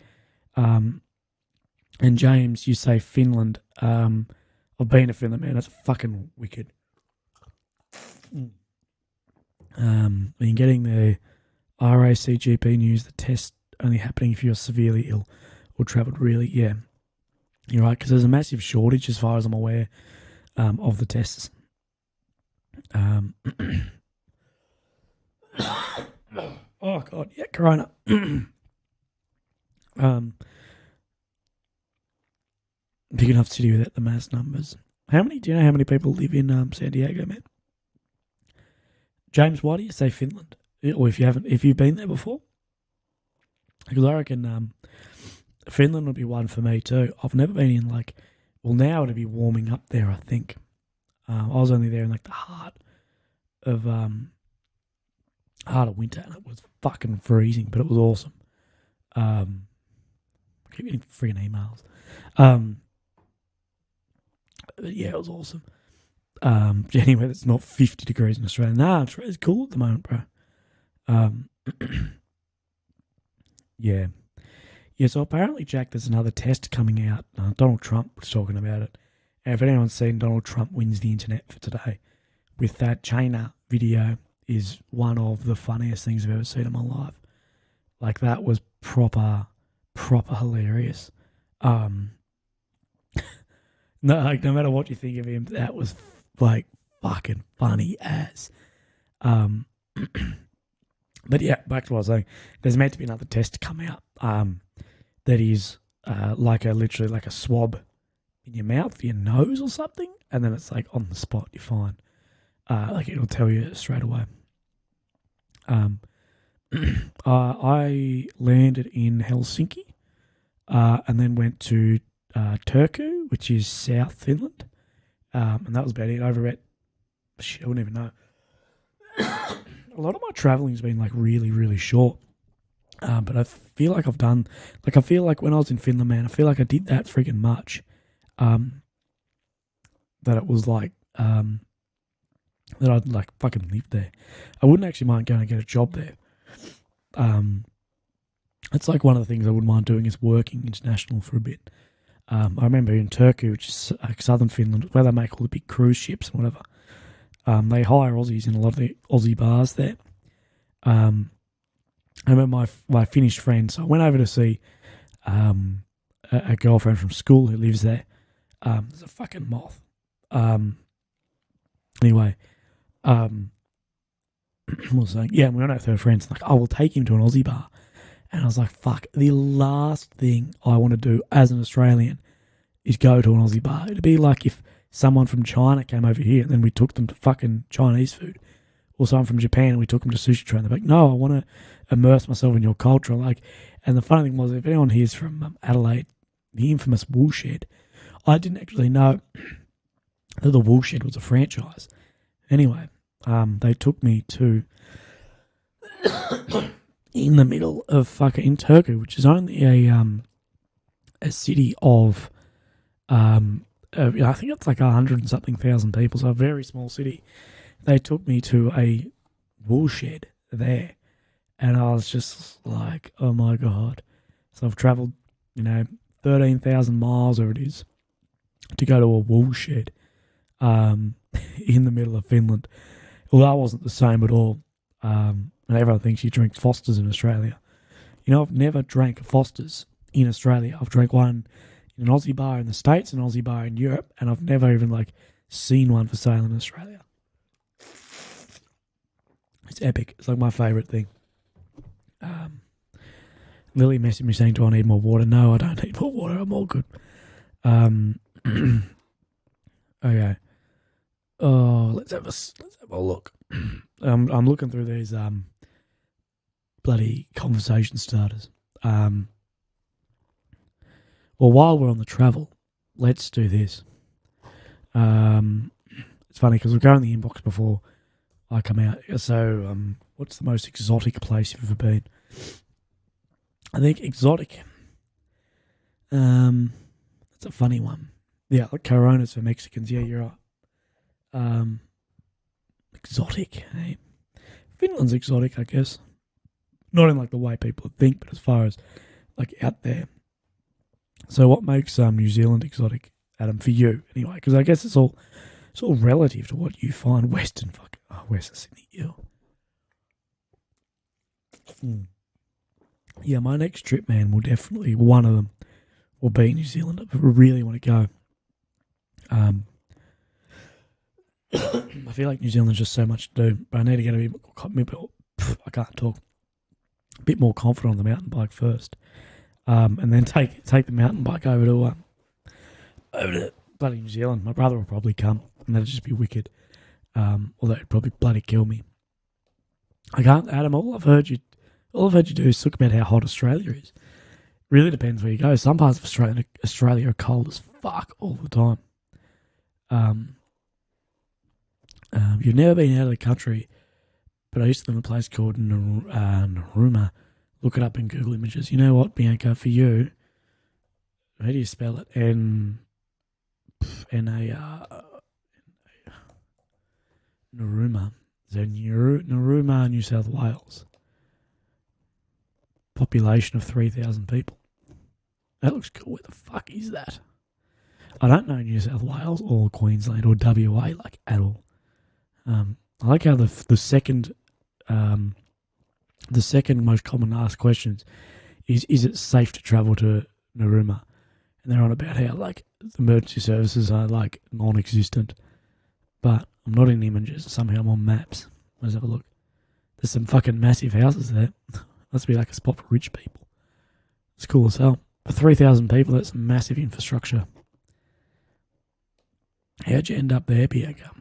And James, you say Finland. I've been to Finland, man. It's fucking wicked. Been getting the RACGP news, the test only happening if you're severely ill or travelled really. Yeah, you're right, because there's a massive shortage, as far as I'm aware, of the tests. Oh god, yeah, corona. Big enough city without the mass numbers. Do you know how many people live in San Diego, man? James, why do you say Finland? Or if you've been there before? Because I reckon Finland would be one for me too. I've never been in now it'll be warming up there, I think. I was only there in the heart of winter, and it was fucking freezing, but it was awesome. I keep getting friggin' emails. But yeah, it was awesome. Anyway, that's not 50 degrees in Australia. Nah, Australia's cool at the moment, bro. Yeah. Yeah, so apparently, Jack, there's another test coming out. Donald Trump was talking about it. And if anyone's seen Donald Trump wins the internet for today, with that China video, is one of the funniest things I've ever seen in my life. That was proper hilarious. No matter what you think of him, that was fucking funny as. But yeah, back to what I was saying. There's meant to be another test to come out. That is literally like a swab in your mouth, your nose or something, and then it's on the spot, you're fine. It'll tell you straight away. I landed in Helsinki, and then went to Turku, which is South Finland, and that was about it. Over at I wouldn't even know. A lot of my travelling's been really, really short, but I feel like I've done I feel like when I was in Finland, man, I feel like I did that freaking much, that it was that I'd fucking live there. I wouldn't actually mind going and get a job there. It's one of the things I wouldn't mind doing is working international for a bit. I remember in Turku, which is southern Finland, where they make all the big cruise ships and whatever. They hire Aussies in a lot of the Aussie bars there. I remember my Finnish friend, so I went over to see a girlfriend from school who lives there. There's a fucking moth. Anyway, I was saying, yeah, we went out with her friends. I will take him to an Aussie bar. And I was like, fuck, the last thing I want to do as an Australian is go to an Aussie bar. It'd be like if someone from China came over here and then we took them to fucking Chinese food. Or someone from Japan and we took them to sushi train. They're like, no, I want to immerse myself in your culture. And the funny thing was, if anyone here's from Adelaide, the infamous Woolshed, I didn't actually know that the Woolshed was a franchise. Anyway, they took me to in the middle of fucking Turku, which is only a city of I think it's 100 and something thousand people, so a very small city. They took me to a woolshed there, and I was just like, oh my god. So I've travelled 13,000 miles, or it is, to go to a woolshed in the middle of Finland. Well, that wasn't the same at all. And everyone thinks you drink Fosters in Australia. I've never drank Fosters in Australia. I've drank one an Aussie bar in the States, an Aussie bar in Europe, and I've never even like seen one for sale in Australia. It's epic. It's like my favourite thing. Lily messaged me saying, "Do I need more water?" No, I don't need more water. I'm all good. Okay. Oh, let's have a look. I'm looking through these bloody conversation starters. Well, while we're on the travel, let's do this. It's funny because we'll go in the inbox before I come out. So, what's the most exotic place you've ever been? I think exotic. That's a funny one. Yeah, like Coronas for Mexicans. Yeah, you're right. Exotic. Hey? Finland's exotic, I guess. Not in like the way people think, but as far as like out there. So, what makes New Zealand exotic, Adam, for you anyway? Because I guess it's all relative to what you find Western Sydney. Yeah, my next trip, man, will definitely, one of them will be New Zealand. I really want to go. I feel like New Zealand's just so much to do, but I need to get I can't talk. A bit more confident on the mountain bike first, and then take the mountain bike over to bloody New Zealand. My brother will probably come, and that'd just be wicked. Although it'd probably bloody kill me. I can't, Adam. All I've heard you do is talk about how hot Australia is. Really depends where you go. Some parts of Australia are cold as fuck all the time. You've never been out of the country, but I used to live in a place called Narooma. Look it up in Google Images. You know what, Bianca? For you, how do you spell it? Narooma. So Narooma, New South Wales. Population of 3,000 people. That looks cool. Where the fuck is that? I don't know New South Wales or Queensland or WA like at all. I like how the second most common asked questions is it safe to travel to Narooma? And they're on about how like the emergency services are like non-existent. But I'm not in images. Somehow I'm on maps. Let's have a look. There's some fucking massive houses there. Must be like a spot for rich people. It's cool as hell. For 3,000 people, that's massive infrastructure. How'd you end up there, Bianca?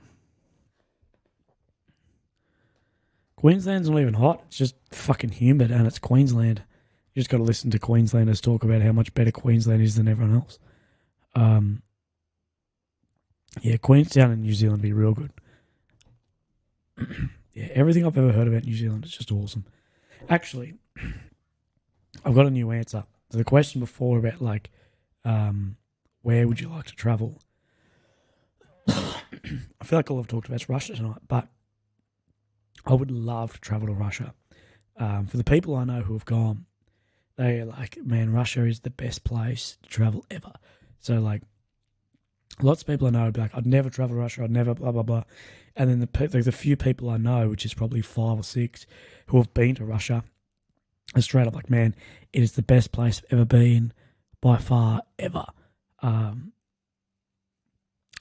Queensland's not even hot. It's just fucking humid, and it's Queensland. You just got to listen to Queenslanders talk about how much better Queensland is than everyone else. Yeah, Queenstown and New Zealand be real good. Yeah, everything I've ever heard about New Zealand is just awesome. Actually, I've got a new answer to the question before about like, where would you like to travel? I feel like all I've talked about is Russia tonight, but I would love to travel to Russia. For the people I know who have gone, they're like, man, Russia is the best place to travel ever. So like, lots of people I know would be like, I'd never travel to Russia, I'd never blah, blah, blah. And then the few people I know, which is probably 5 or 6, who have been to Russia, are straight up like, man, it is the best place I've ever been, by far, ever. And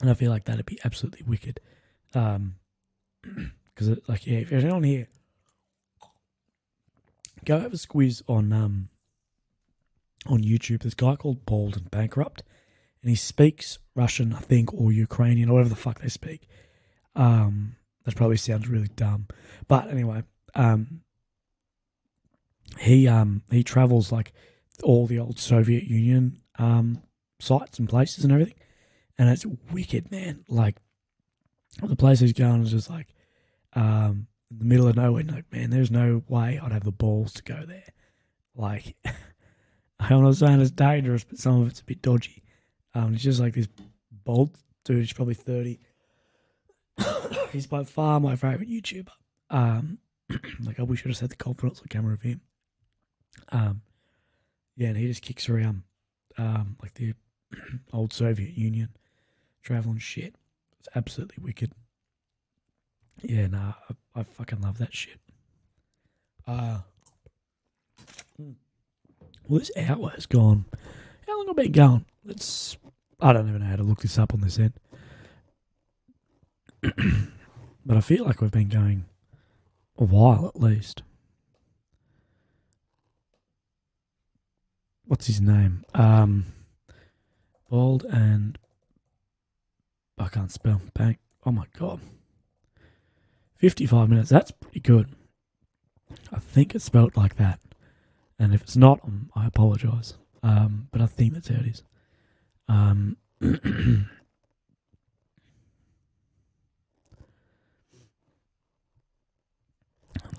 I feel like that'd be absolutely wicked. Because, like, yeah, if you're on here, go have a squiz on YouTube. There's a guy called Bald and Bankrupt, and he speaks Russian, I think, or Ukrainian, or whatever the fuck they speak. That probably sounds really dumb. But anyway, he travels, like, all the old Soviet Union sites and places and everything. And it's wicked, man. Like, the place he's going is just, like, in the middle of nowhere. Like, man, there's no way I'd have the balls to go there. Like, I'm not saying it's dangerous, but some of it's a bit dodgy. It's just like this bald dude. He's probably 30. He's by far my favourite YouTuber. Like, I wish I just had the confidence on camera of him. Yeah, and he just kicks around like the old Soviet Union, traveling shit. It's absolutely wicked. Yeah, nah, I fucking love that shit. Well, this hour has gone. How long have I been going? I don't even know how to look this up on this end. But I feel like we've been going a while at least. What's his name? Bald and I can't spell. Bang. Oh my god. 55 minutes. That's pretty good. I think it's spelled like that. And if it's not, I apologise. But I think that's how it is.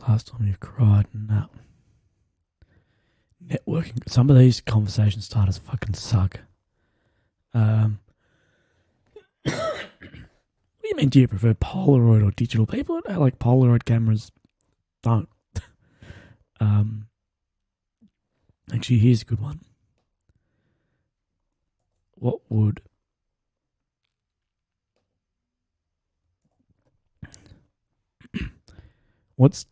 Last time you've cried? No. Networking. Some of these conversation starters fucking suck. What do you mean, do you prefer Polaroid or digital? People that like Polaroid cameras don't. Actually, here's a good one. What's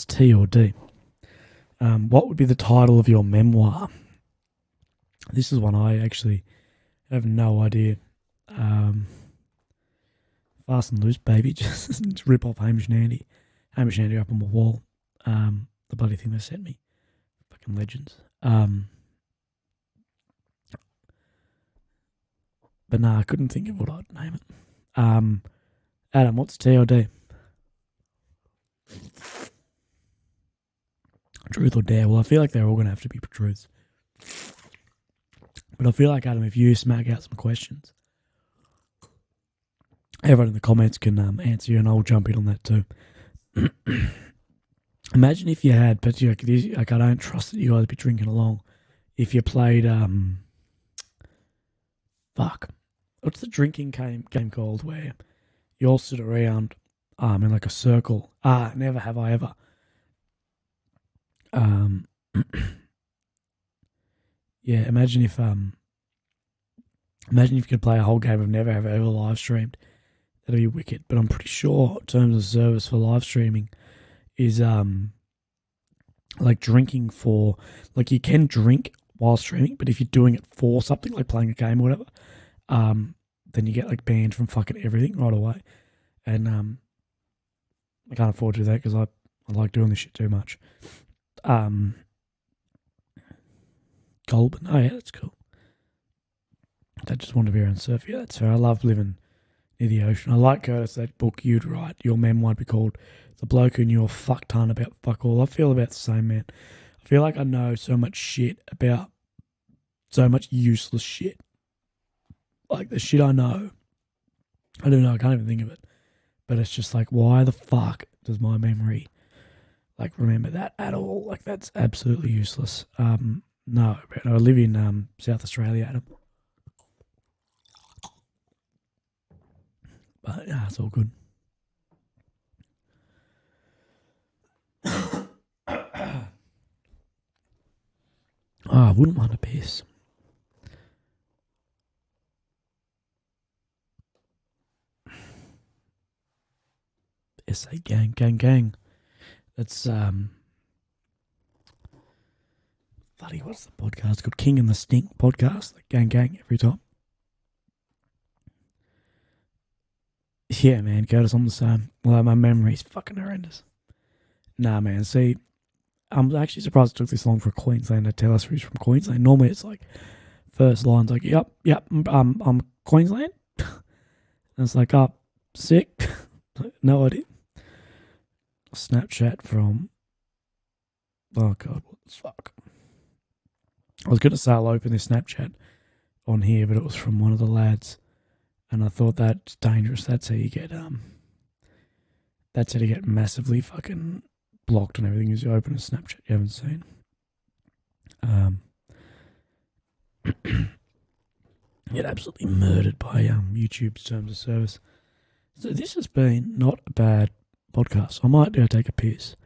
T or D? What would be the title of your memoir? This is one I actually have no idea. Fast and Loose, baby. Just rip off Hamish and Andy. Hamish and Andy up on my wall. The bloody thing they sent me. Fucking legends. But no, I couldn't think of what I'd name it. Adam, what's T or D? Truth or dare? Well, I feel like they're all going to have to be truths. But I feel like, Adam, if you smack out some questions, everyone in the comments can answer you, and I'll jump in on that too. Imagine if you had, but like I don't trust that you guys would be drinking along. If you played, what's the drinking game called where you all sit around, in like a circle? Never have I ever. Yeah, imagine if you could play a whole game of Never Have I Ever live streamed. That'd be wicked. But I'm pretty sure terms of service for live streaming is like drinking for, like, you can drink while streaming, but if you're doing it for something like playing a game or whatever, then you get like banned from fucking everything right away. And I can't afford to do that because I like doing this shit too much. Goulburn. Oh yeah, that's cool. I just want to be around surf. Yeah, that's fair. I love living near the ocean. I like, Curtis, that book you'd write. Your memoir would be called The Bloke Who Knew a Fuck Ton About Fuck All. I feel about the same, man. I feel like I know so much shit about so much useless shit. Like the shit I know. I don't know, I can't even think of it. But it's just like, why the fuck does my memory like remember that at all? Like, that's absolutely useless. No, I live in South Australia, Adam. But yeah, it's all good. I wouldn't mind a piss. SA gang, gang, gang. That's bloody, what's the podcast called? King and the Stink podcast. Like, gang, gang every time. Yeah, man, Curtis, I'm the same. Well, my memory's fucking horrendous. Nah, man, see, I'm actually surprised it took this long for a Queenslander to tell us who's from Queensland. Normally it's like, first line's like, yep, I'm Queensland. And it's like, oh, sick. No idea. Snapchat from, oh God, what the fuck? I was going to say I'll open this Snapchat on here, but it was from one of the lads. And I thought that's dangerous. That's how you get massively fucking blocked and everything, is you open a Snapchat you haven't seen. Get absolutely murdered by YouTube's terms of service. So this has been not a bad podcast. I might go take a piss.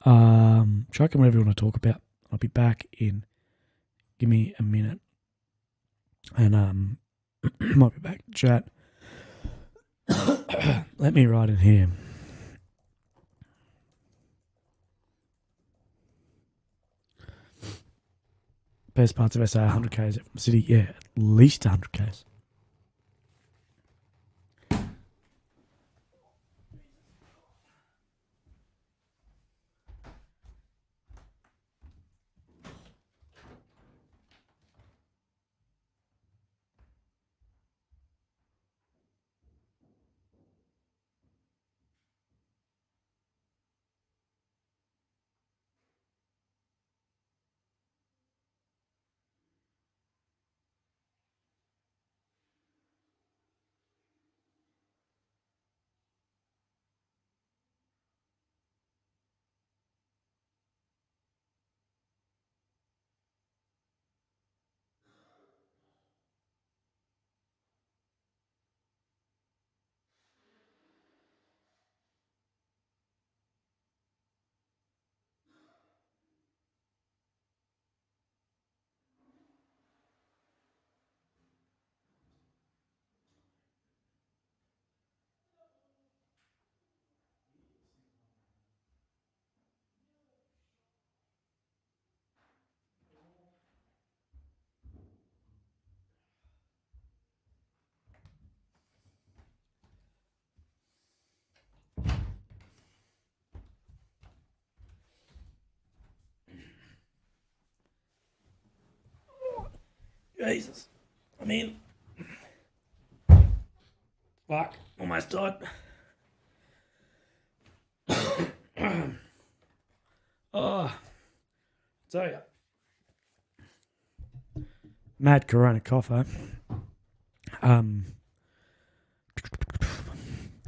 Chuck in whatever you want to talk about. I'll be back in. Give me a minute. And might be back to chat. Let me write in here. best parts of SA 100 k's from the city. Yeah, at least 100 k's. Jesus. I mean, fuck, almost died. Oh, tell ya. Mad Corona cough, eh? How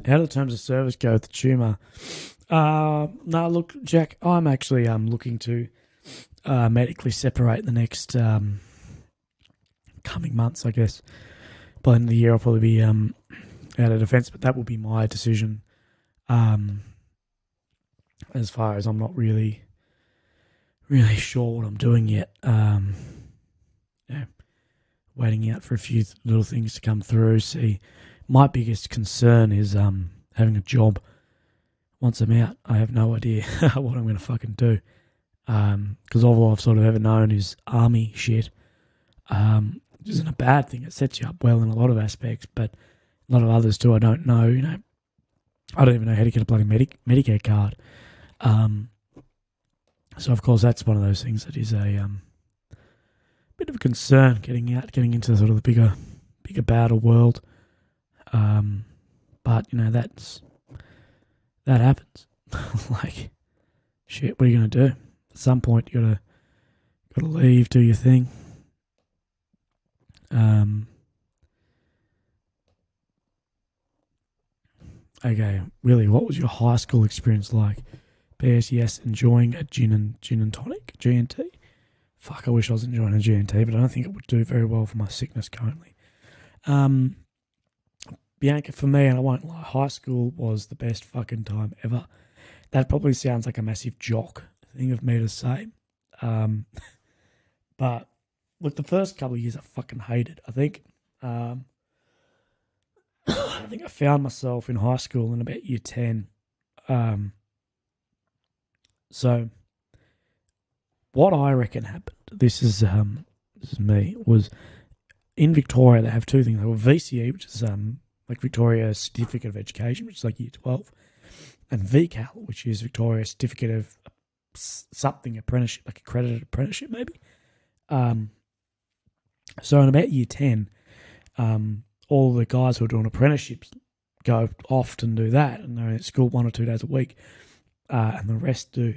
do the terms of service go with the tumour? No, look, Jack, I'm actually looking to medically separate the next coming months, I guess. By the end of the year, I'll probably be out of defence, but that will be my decision. As far as I'm not really sure what I'm doing yet. Yeah, waiting out for a few little things to come through. See, my biggest concern is having a job. Once I'm out, I have no idea what I'm going to fucking do. Because all I've sort of ever known is army shit. Which isn't a bad thing. It sets you up well in a lot of aspects, but a lot of others too I don't know. You know, I don't even know how to get a bloody Medicare card. So of course that's one of those things that is a bit of a concern getting into sort of the bigger battle world. But you know that happens. Like shit, what are you gonna do? At some point you gotta leave, do your thing. Okay, Willy, what was your high school experience like? P.S. Yes, enjoying a gin and tonic, G&T. Fuck, I wish I was enjoying a G&T, but I don't think it would do very well for my sickness currently. Bianca, for me, and I won't lie, high school was the best fucking time ever. That probably sounds like a massive jock thing of me to say. But look, the first couple of years I fucking hated. I think I found myself in high school in about year 10. So what I reckon happened, this is me, was in Victoria they have two things. They have VCE, which is like Victoria Certificate of Education, which is like year 12, and VCAL, which is Victoria Certificate of something apprenticeship, like accredited apprenticeship maybe. So in about year 10, all the guys who are doing apprenticeships go off and do that, and they're at school 1 or 2 days a week, and the rest do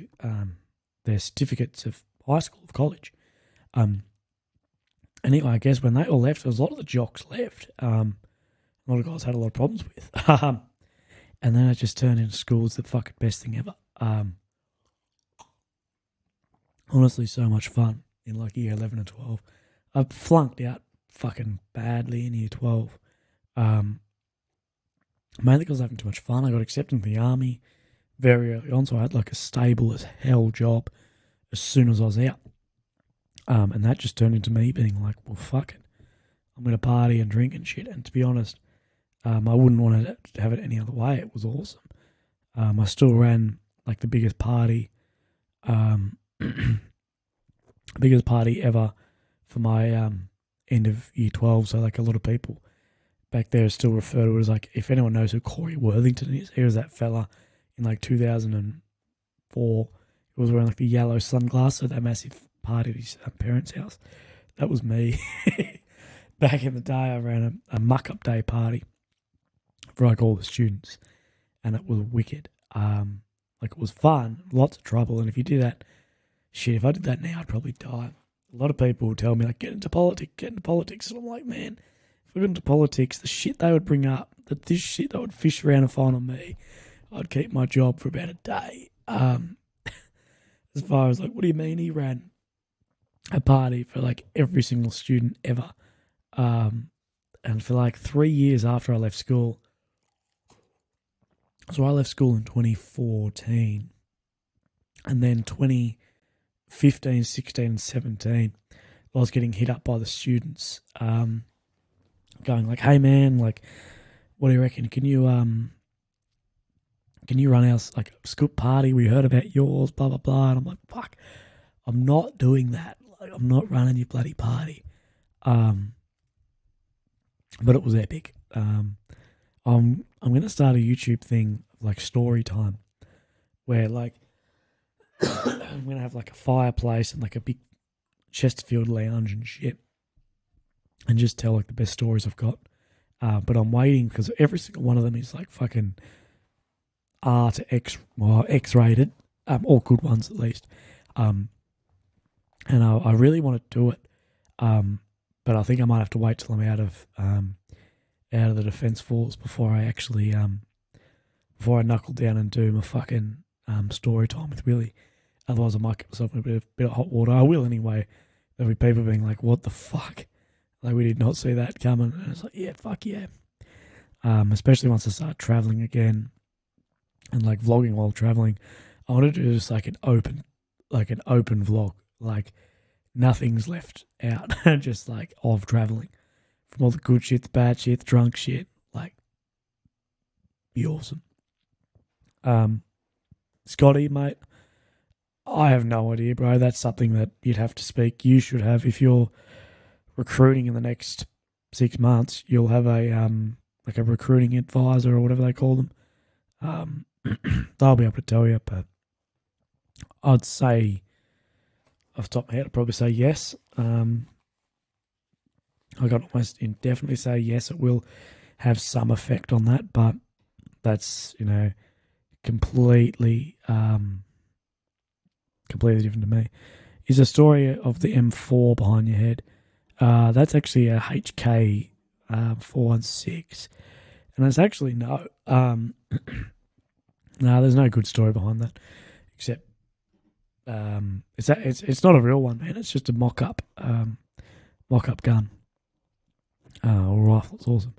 their certificates of high school, of college. Anyway, I guess when they all left, there was a lot of the jocks left. A lot of guys had a lot of problems with. And then it just turned into school's the fucking best thing ever. Honestly, so much fun in like year 11 and 12. I flunked out fucking badly in year 12. Mainly because I was having too much fun. I got accepted into the army very early on, so I had like a stable as hell job as soon as I was out. And that just turned into me being like, well, fuck it. I'm going to party and drink and shit. And to be honest, I wouldn't want to have it any other way. It was awesome. I still ran like the biggest party, biggest party ever for my end of year 12. So like a lot of people back there still refer to it as like, if anyone knows who Corey Worthington is, he was that fella in like 2004. He was wearing like the yellow sunglasses at that massive party at his parents' house. That was me. Back in the day, I ran a muck-up day party for like all the students, and it was wicked. Like it was fun, lots of trouble, and if you do that, shit, if I did that now, I'd probably die. A lot of people would tell me like, get into politics, and I'm like, man, if I got into politics, the shit they would bring up, this shit they would fish around and find on me, I'd keep my job for about a day. As far as like, what do you mean he ran a party for like every single student ever? And for like 3 years after I left school, so I left school in 2014, and then 2015, 16, and 17, I was getting hit up by the students, going like, hey man, like, what do you reckon? Can you run our like school party? We heard about yours, blah, blah, blah. And I'm like, fuck, I'm not doing that. Like, I'm not running your bloody party. But it was epic. I'm going to start a YouTube thing, like story time, where like I'm going to have like a fireplace and like a big Chesterfield lounge and shit, and just tell like the best stories I've got. But I'm waiting because every single one of them is like fucking R to X, well, X-rated, all good ones at least. And I really want to do it, but I think I might have to wait till I'm out of the defence force before I actually before I knuckle down and do my fucking story time with Willy. Otherwise, I might get myself in a bit of hot water. I will anyway. There'll be people being like, "What the fuck? Like, we did not see that coming." And it's like, yeah, fuck yeah. Especially once I start traveling again and like vlogging while traveling, I want to do just like an open vlog, like nothing's left out, just like of traveling, from all the good shit, the bad shit, the drunk shit, like, be awesome. Scotty, mate, I have no idea, bro. That's something that you'd have to speak. You should have, if you're recruiting in the next 6 months, you'll have a like a recruiting advisor or whatever they call them. They'll be able to tell you, but I'd say, off the top of my head, I'd probably say yes. I got almost indefinitely say yes. It will have some effect on that, but that's, completely different to me. Is a story of the M4 behind your head. That's actually a HK 416, and it's actually no, there's no good story behind that, except it's not a real one, man. It's just a mock-up gun or rifle. It's awesome.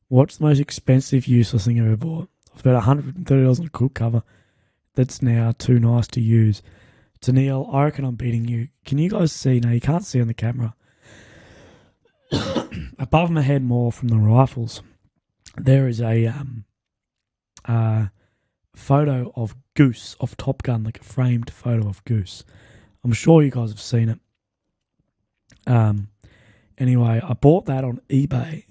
What's the most expensive useless thing I've ever bought? I've spent $130 on a cook cover that's now too nice to use. To Neil, I reckon I'm beating you. Can you guys see? No, you can't see on the camera. Above my head, more from the rifles, there is a photo of Goose of Top Gun, like a framed photo of Goose. I'm sure you guys have seen it. Anyway, I bought that on eBay,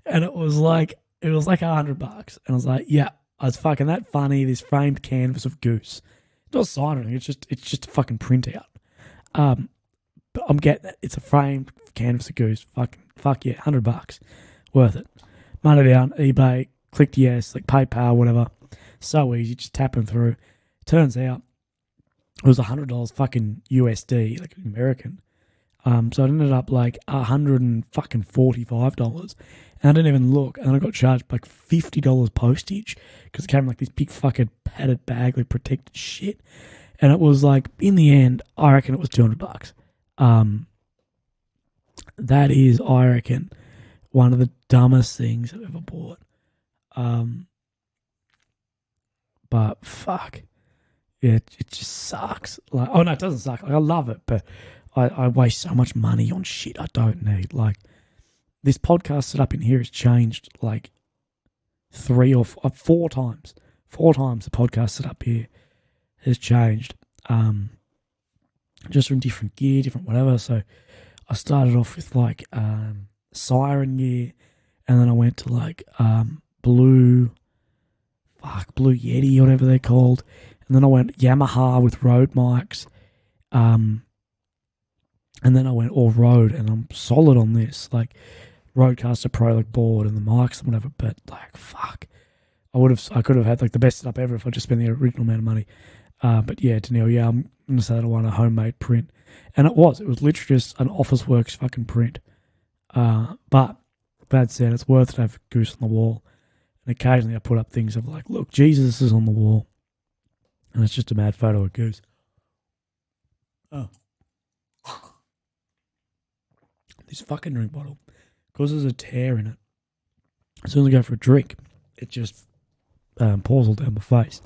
and it was like $100, and I was like, yeah, I was fucking that funny. This framed canvas of Goose, it's not signed or anything. It's just a fucking printout. But I'm getting it. It's a framed canvas of Goose. Fuck yeah, $100, worth it. Money down, eBay, clicked yes, like PayPal, whatever. So easy, just tapping through. Turns out it was $100 fucking USD, like American. So it ended up like $145, and I didn't even look, and I got charged like $50 postage because it came in like this big fucking padded bag, like protected shit. And it was like, in the end, I reckon it was $200. That is, I reckon, one of the dumbest things I've ever bought. But fuck, yeah, it just sucks. Like, oh no, it doesn't suck. Like, I love it, but I waste so much money on shit I don't need. Like, this podcast setup in here has changed like 3 or 4 times. 4 times the podcast setup here has changed. And just in different gear, different whatever. So I started off with like siren gear, and then I went to like blue Yeti, whatever they're called, and then I went Yamaha with road mics, and then I went all road, and I'm solid on this, like Rodecaster Pro like board and the mics and whatever. But like fuck, I could have had like the best setup ever if I just spent the original amount of money. But yeah, Danielle, yeah, I'm gonna say that I want a homemade print, and it was literally just an Officeworks fucking print. But that said, it's worth it to have a goose on the wall. And occasionally I put up things of like, look, Jesus is on the wall. And it's just a mad photo of Goose. Oh. This fucking drink bottle, because there's a tear in it, as soon as I go for a drink, it just pours all down my face.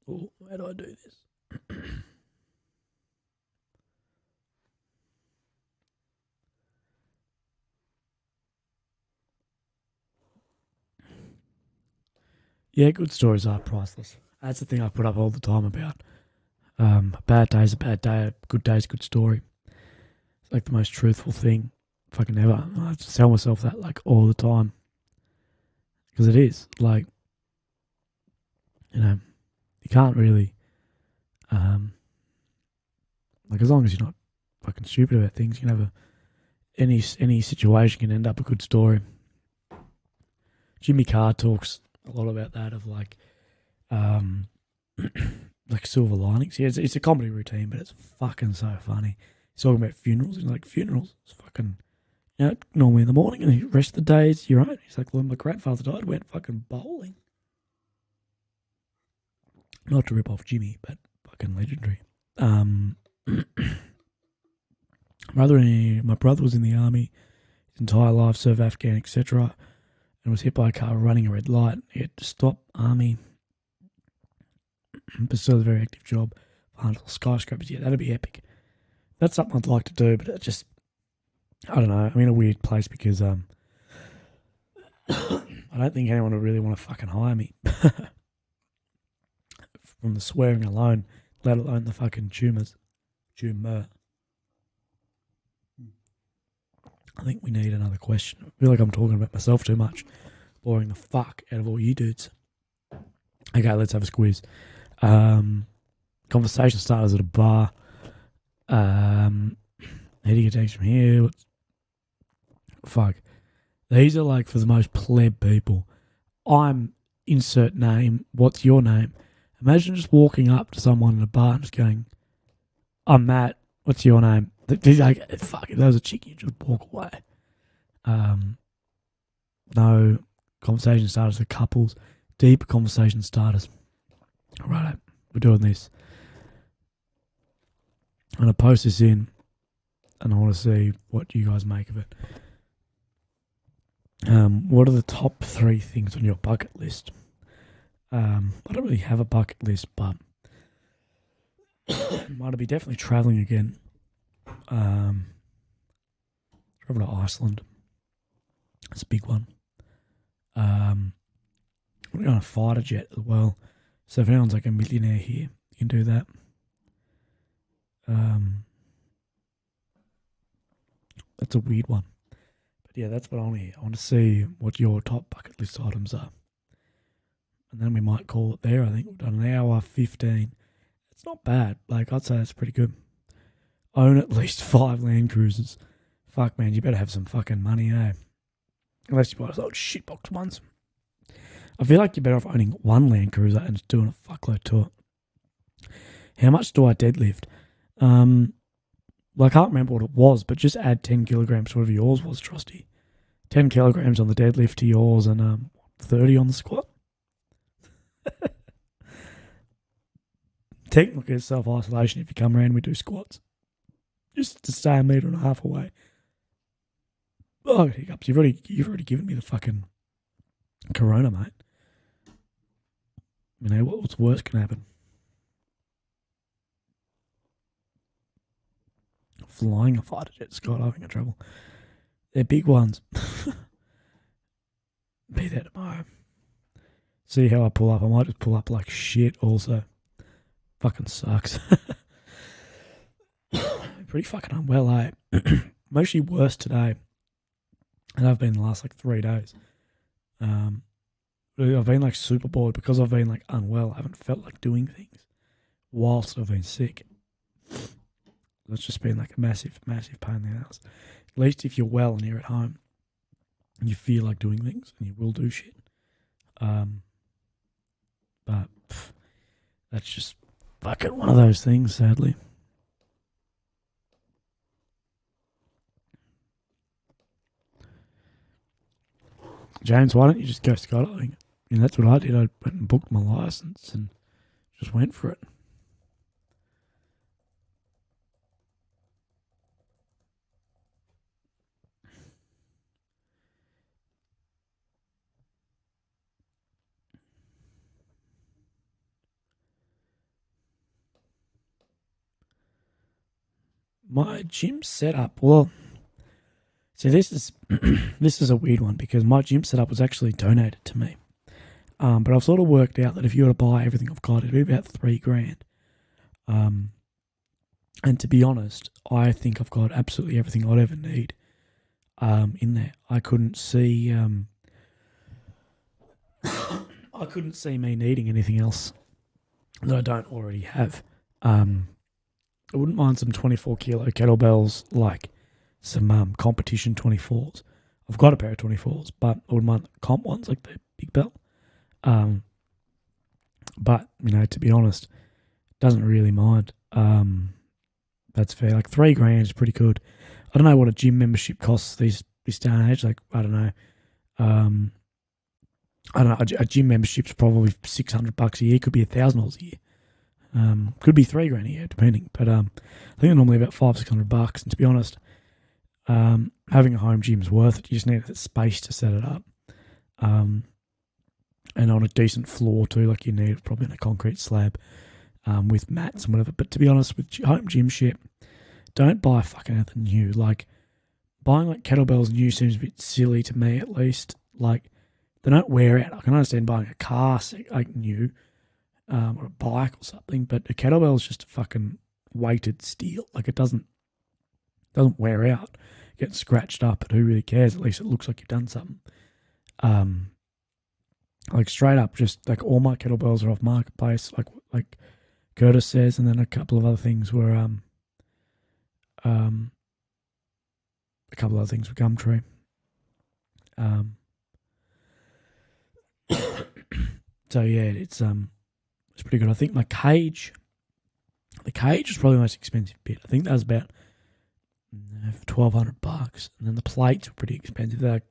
Oh, how do I do this? Yeah, good stories are priceless. That's the thing I put up all the time about. A bad day's a bad day, a good day's a good story. It's like the most truthful thing fucking ever. I have to tell myself that like all the time. Because it is. Like, you know, you can't really, like as long as you're not fucking stupid about things, you can have any situation can end up a good story. Jimmy Carr talks a lot about that of like, like silver linings. Yeah, it's a comedy routine, but it's fucking so funny. He's talking about funerals. He's like, funerals, it's fucking, you know, normally in the morning, and the rest of the day it's your own. He's like, when my grandfather died, I went fucking bowling. Not to rip off Jimmy, but fucking legendary. My brother was in the army his entire life, served Afghan, etc., and was hit by a car running a red light. He had to stop army, but still a very active job. Skyscrapers, yeah, that'd be epic. That's something I'd like to do, but it just, I don't know. I'm in a weird place because I don't think anyone would really want to fucking hire me. From the swearing alone, let alone the fucking tumours. Tumor. I think we need another question. I feel like I'm talking about myself too much. Boring the fuck out of all you dudes. Okay, let's have a squeeze. Conversation starters at a bar. Heading attacks from here. Fuck. These are like for the most pleb people. I'm insert name. What's your name? Imagine just walking up to someone in a bar and just going, I'm Matt. What's your name? Like, fuck, if that was a chick, you just walk away. No conversation starters for couples. Deep conversation starters. Alright, we're doing this. I'm going to post this in, and I want to see what you guys make of it. What are the top 3 things on your bucket list? I don't really have a bucket list, but might be definitely travelling again. Travel to Iceland. That's a big one. I'm going on a fighter jet as well. So if anyone's like a millionaire here, you can do that. That's a weird one. But yeah, that's what I want to hear. I want to see what your top bucket list items are. And then we might call it there. I think we've done an hour 15. It's not bad. Like, I'd say that's pretty good. Own at least 5 Land Cruisers. Fuck, man, you better have some fucking money, eh? Unless you buy those old shitbox ones. I feel like you're better off owning 1 Land Cruiser and just doing a fuckload to it. How much do I deadlift? Well, I can't remember what it was, but just add 10 kilograms to whatever yours was, Trusty. 10 kilograms on the deadlift to yours and 30 on the squat. Technically, it's self-isolation if you come around and we do squats. Just to stay 1.5 meters away. Oh, hiccups. You've already given me the fucking corona, mate. You know, what's worse can happen? Flying a fighter jet, skydiving in trouble. They're big ones. Be there tomorrow. See how I pull up. I might just pull up like shit also. Fucking sucks. Pretty fucking unwell, eh? I'm actually worse today than I've been the last like 3 days. I've been like super bored because I've been like unwell. I haven't felt like doing things whilst I've been sick. It's just been like a massive, massive pain in the ass. At least if you're well and you're at home and you feel like doing things and you will do shit. But that's just fucking one of those things, sadly. James, why don't you just go skydiving? I mean, that's what I did. I went and booked my license and just went for it. My gym setup, well, see, this is this is a weird one because my gym setup was actually donated to me. But I've sort of worked out that if you were to buy everything I've got, it'd be about $3,000. And to be honest, I think I've got absolutely everything I'd ever need in there. I couldn't see me needing anything else that I don't already have. I wouldn't mind some 24 kilo kettlebells, like some competition 24s. I've got a pair of 24s, but I wouldn't mind comp ones like the Big Bell. But, you know, to be honest, doesn't really mind. That's fair. Like $3,000 is pretty good. I don't know what a gym membership costs this day and age. Like, I don't know. A gym membership's probably $600 a year. Could be $1,000 a year. Could be $3,000 a year, depending. But I think they're normally about $500-600. And to be honest, having a home gym is worth it. You just need that space to set it up. And on a decent floor too, like you need probably on a concrete slab with mats and whatever. But to be honest, with home gym shit, don't buy fucking anything new. Like, buying like kettlebells new seems a bit silly to me, at least. Like, they don't wear out. I can understand buying a car like new or a bike or something, but a kettlebell is just a fucking weighted steel. Like, it doesn't wear out. Get scratched up, but who really cares? At least it looks like you've done something. Like, straight up, just like all my kettlebells are off Marketplace, like Curtis says, and then a couple of other things were Gumtree. So yeah, it's pretty good. I think the cage is probably the most expensive bit. I think that was about $1,200, and then the plates were pretty expensive. They're like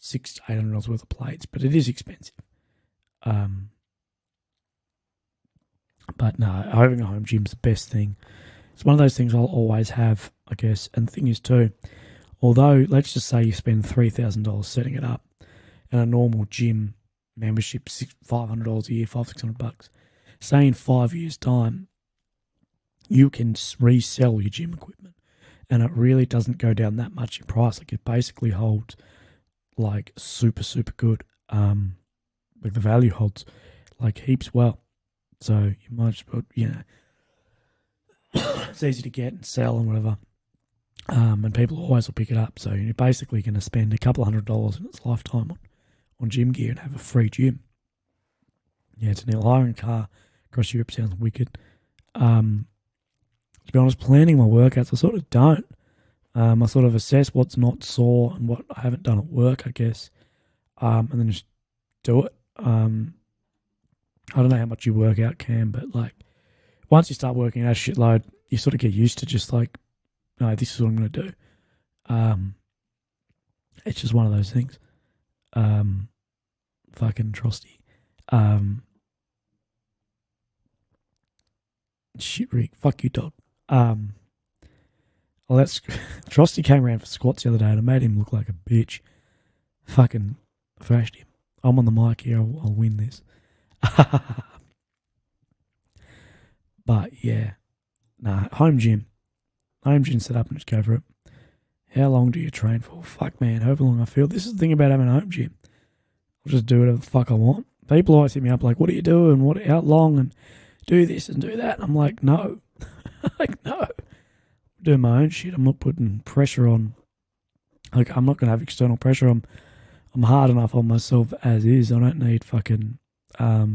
$600 to $800 worth of plates, but it is expensive. But no, having a home gym is the best thing. It's one of those things I'll always have, I guess. And the thing is too, although let's just say you spend $3,000 setting it up, and a normal gym membership $500 a year, $600. Say in 5 years' time, you can resell your gym equipment, and it really doesn't go down that much in price. Like, it basically holds like super, super good. Like, the value holds like heaps well. So you might just put, you know, it's easy to get and sell and whatever. And people always will pick it up. So you're basically going to spend a couple $100 in its lifetime on gym gear and have a free gym. Yeah, it's a nil. Hiring a car across Europe sounds wicked. To be honest, planning my workouts, I sort of don't. I sort of assess what's not sore and what I haven't done at work, I guess, and then just do it. I don't know how much you work out, Cam, but like once you start working out a shitload, you sort of get used to just like, no, this is what I'm going to do. It's just one of those things. Fucking Trosty. Shit, Rick. Fuck you, dog. Well, Trosty came around for squats the other day and I made him look like a bitch. Fucking thrashed him. I'm on the mic here. I'll win this. But yeah, nah, home gym set up and just go for it. How long do you train for? Fuck, man, however long I feel. This is the thing about having a home gym. I'll just do whatever the fuck I want. People always hit me up like, what are you doing? How long? And do this and do that. And I'm like, no. Like, no. I'm doing my own shit. I'm not putting pressure on. Like, I'm not going to have external pressure. I'm hard enough on myself as is. I don't need fucking, I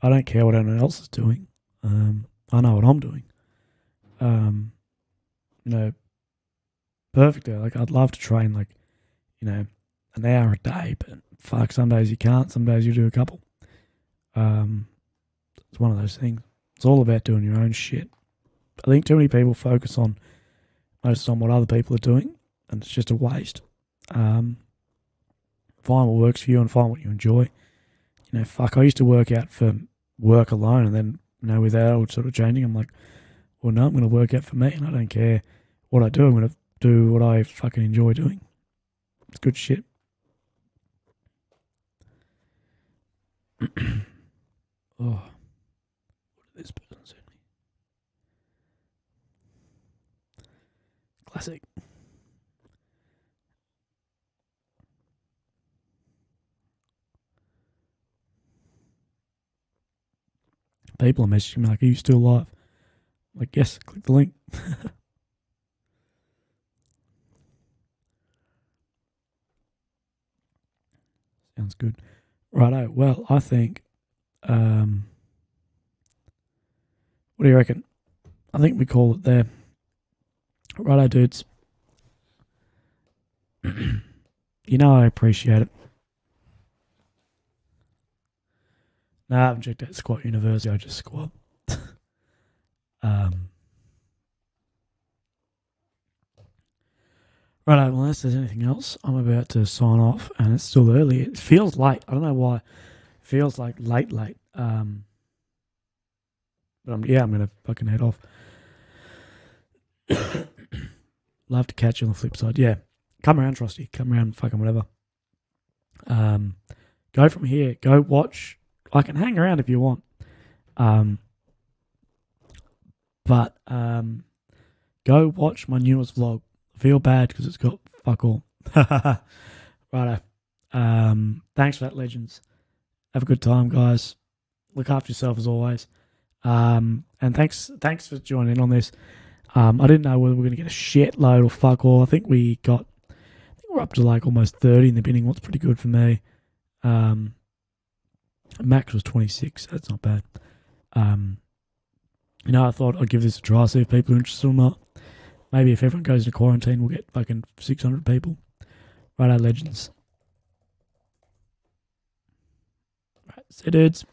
don't care what anyone else is doing. I know what I'm doing. Perfectly. Like, I'd love to train, like, an hour a day, but fuck, some days you can't. Some days you do a couple. It's one of those things. It's all about doing your own shit. I think too many people focus on what other people are doing, and it's just a waste. Find what works for you and find what you enjoy. Fuck, I used to work out for work alone, and then, without sort of changing, I'm like, well, no, I'm going to work out for me, and I don't care what I do. I'm going to do what I fucking enjoy doing. It's good shit. Oh, what did this person send me? Classic. People are messaging me like, are you still alive? I'm like, yes, click the link. Sounds good. Righto. Well, I think, what do you reckon? I think we call it there. Righto, dudes. I appreciate it. No, I haven't checked out Squat University. I just squat. Right, unless there's anything else, I'm about to sign off, and it's still early. It feels late. I don't know why. It feels like late. But I'm going to fucking head off. Love to catch you on the flip side. Yeah, come around, Trusty. Come around, fucking whatever. Go from here. Go watch. I can hang around if you want. But go watch my newest vlog. I feel bad because it's got fuck all. Righto. Thanks for that, legends. Have a good time, guys. Look after yourself as always. And thanks for joining in on this. I didn't know whether we were going to get a shitload or fuck all. I think we're up to like almost 30 in the beginning. What's pretty good for me. Max was 26. So that's not bad. I thought I'd give this a try, see if people are interested or not. Maybe if everyone goes into quarantine, we'll get fucking 600 people. Righto, legends. Right, see you, dudes.